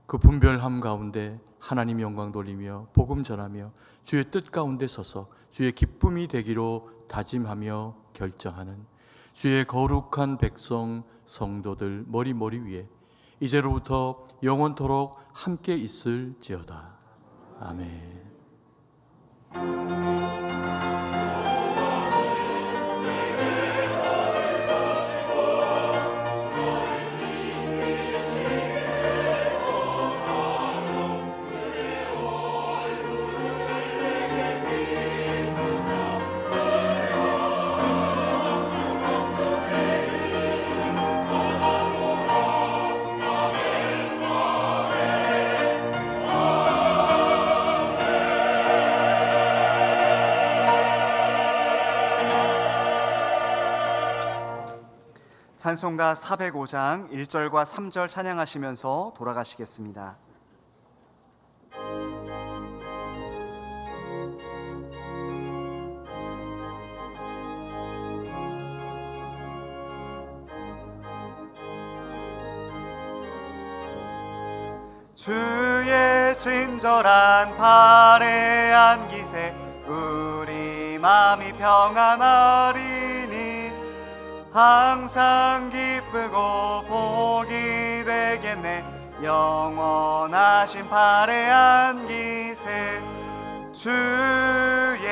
그 분별함 가운데 하나님 영광 돌리며 복음 전하며 주의 뜻 가운데 서서 주의 기쁨이 되기로 다짐하며 결정하는 주의 거룩한 백성 성도들 머리 위에 이제로부터 영원토록 함께 있을지어다. 아멘. 찬송가 405장 1절과 3절 찬양하시면서 돌아가시겠습니다. 주의 친절한 발에 안기세 우리 마음이 평안하리니 항상 기쁘고 복이 되겠네 영원하신 발에 안기세 주의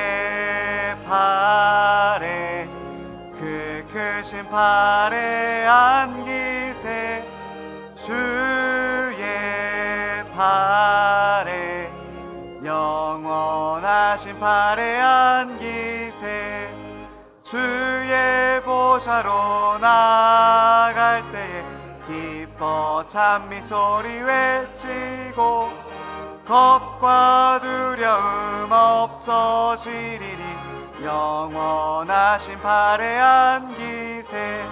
발에 그 크신 발에 안기세 주의 발에 영원하신 발에 안기세 주의 보좌로 나갈 때에 기뻐 찬미 소리 외치고 겁과 두려움 없어지리니 영원하신 발에 안기세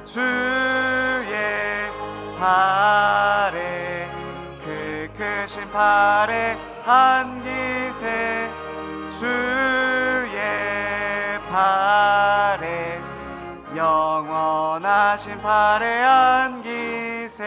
주의 발에 그 크신 발에 안기세 주의 발에 영원하신 발에 안기세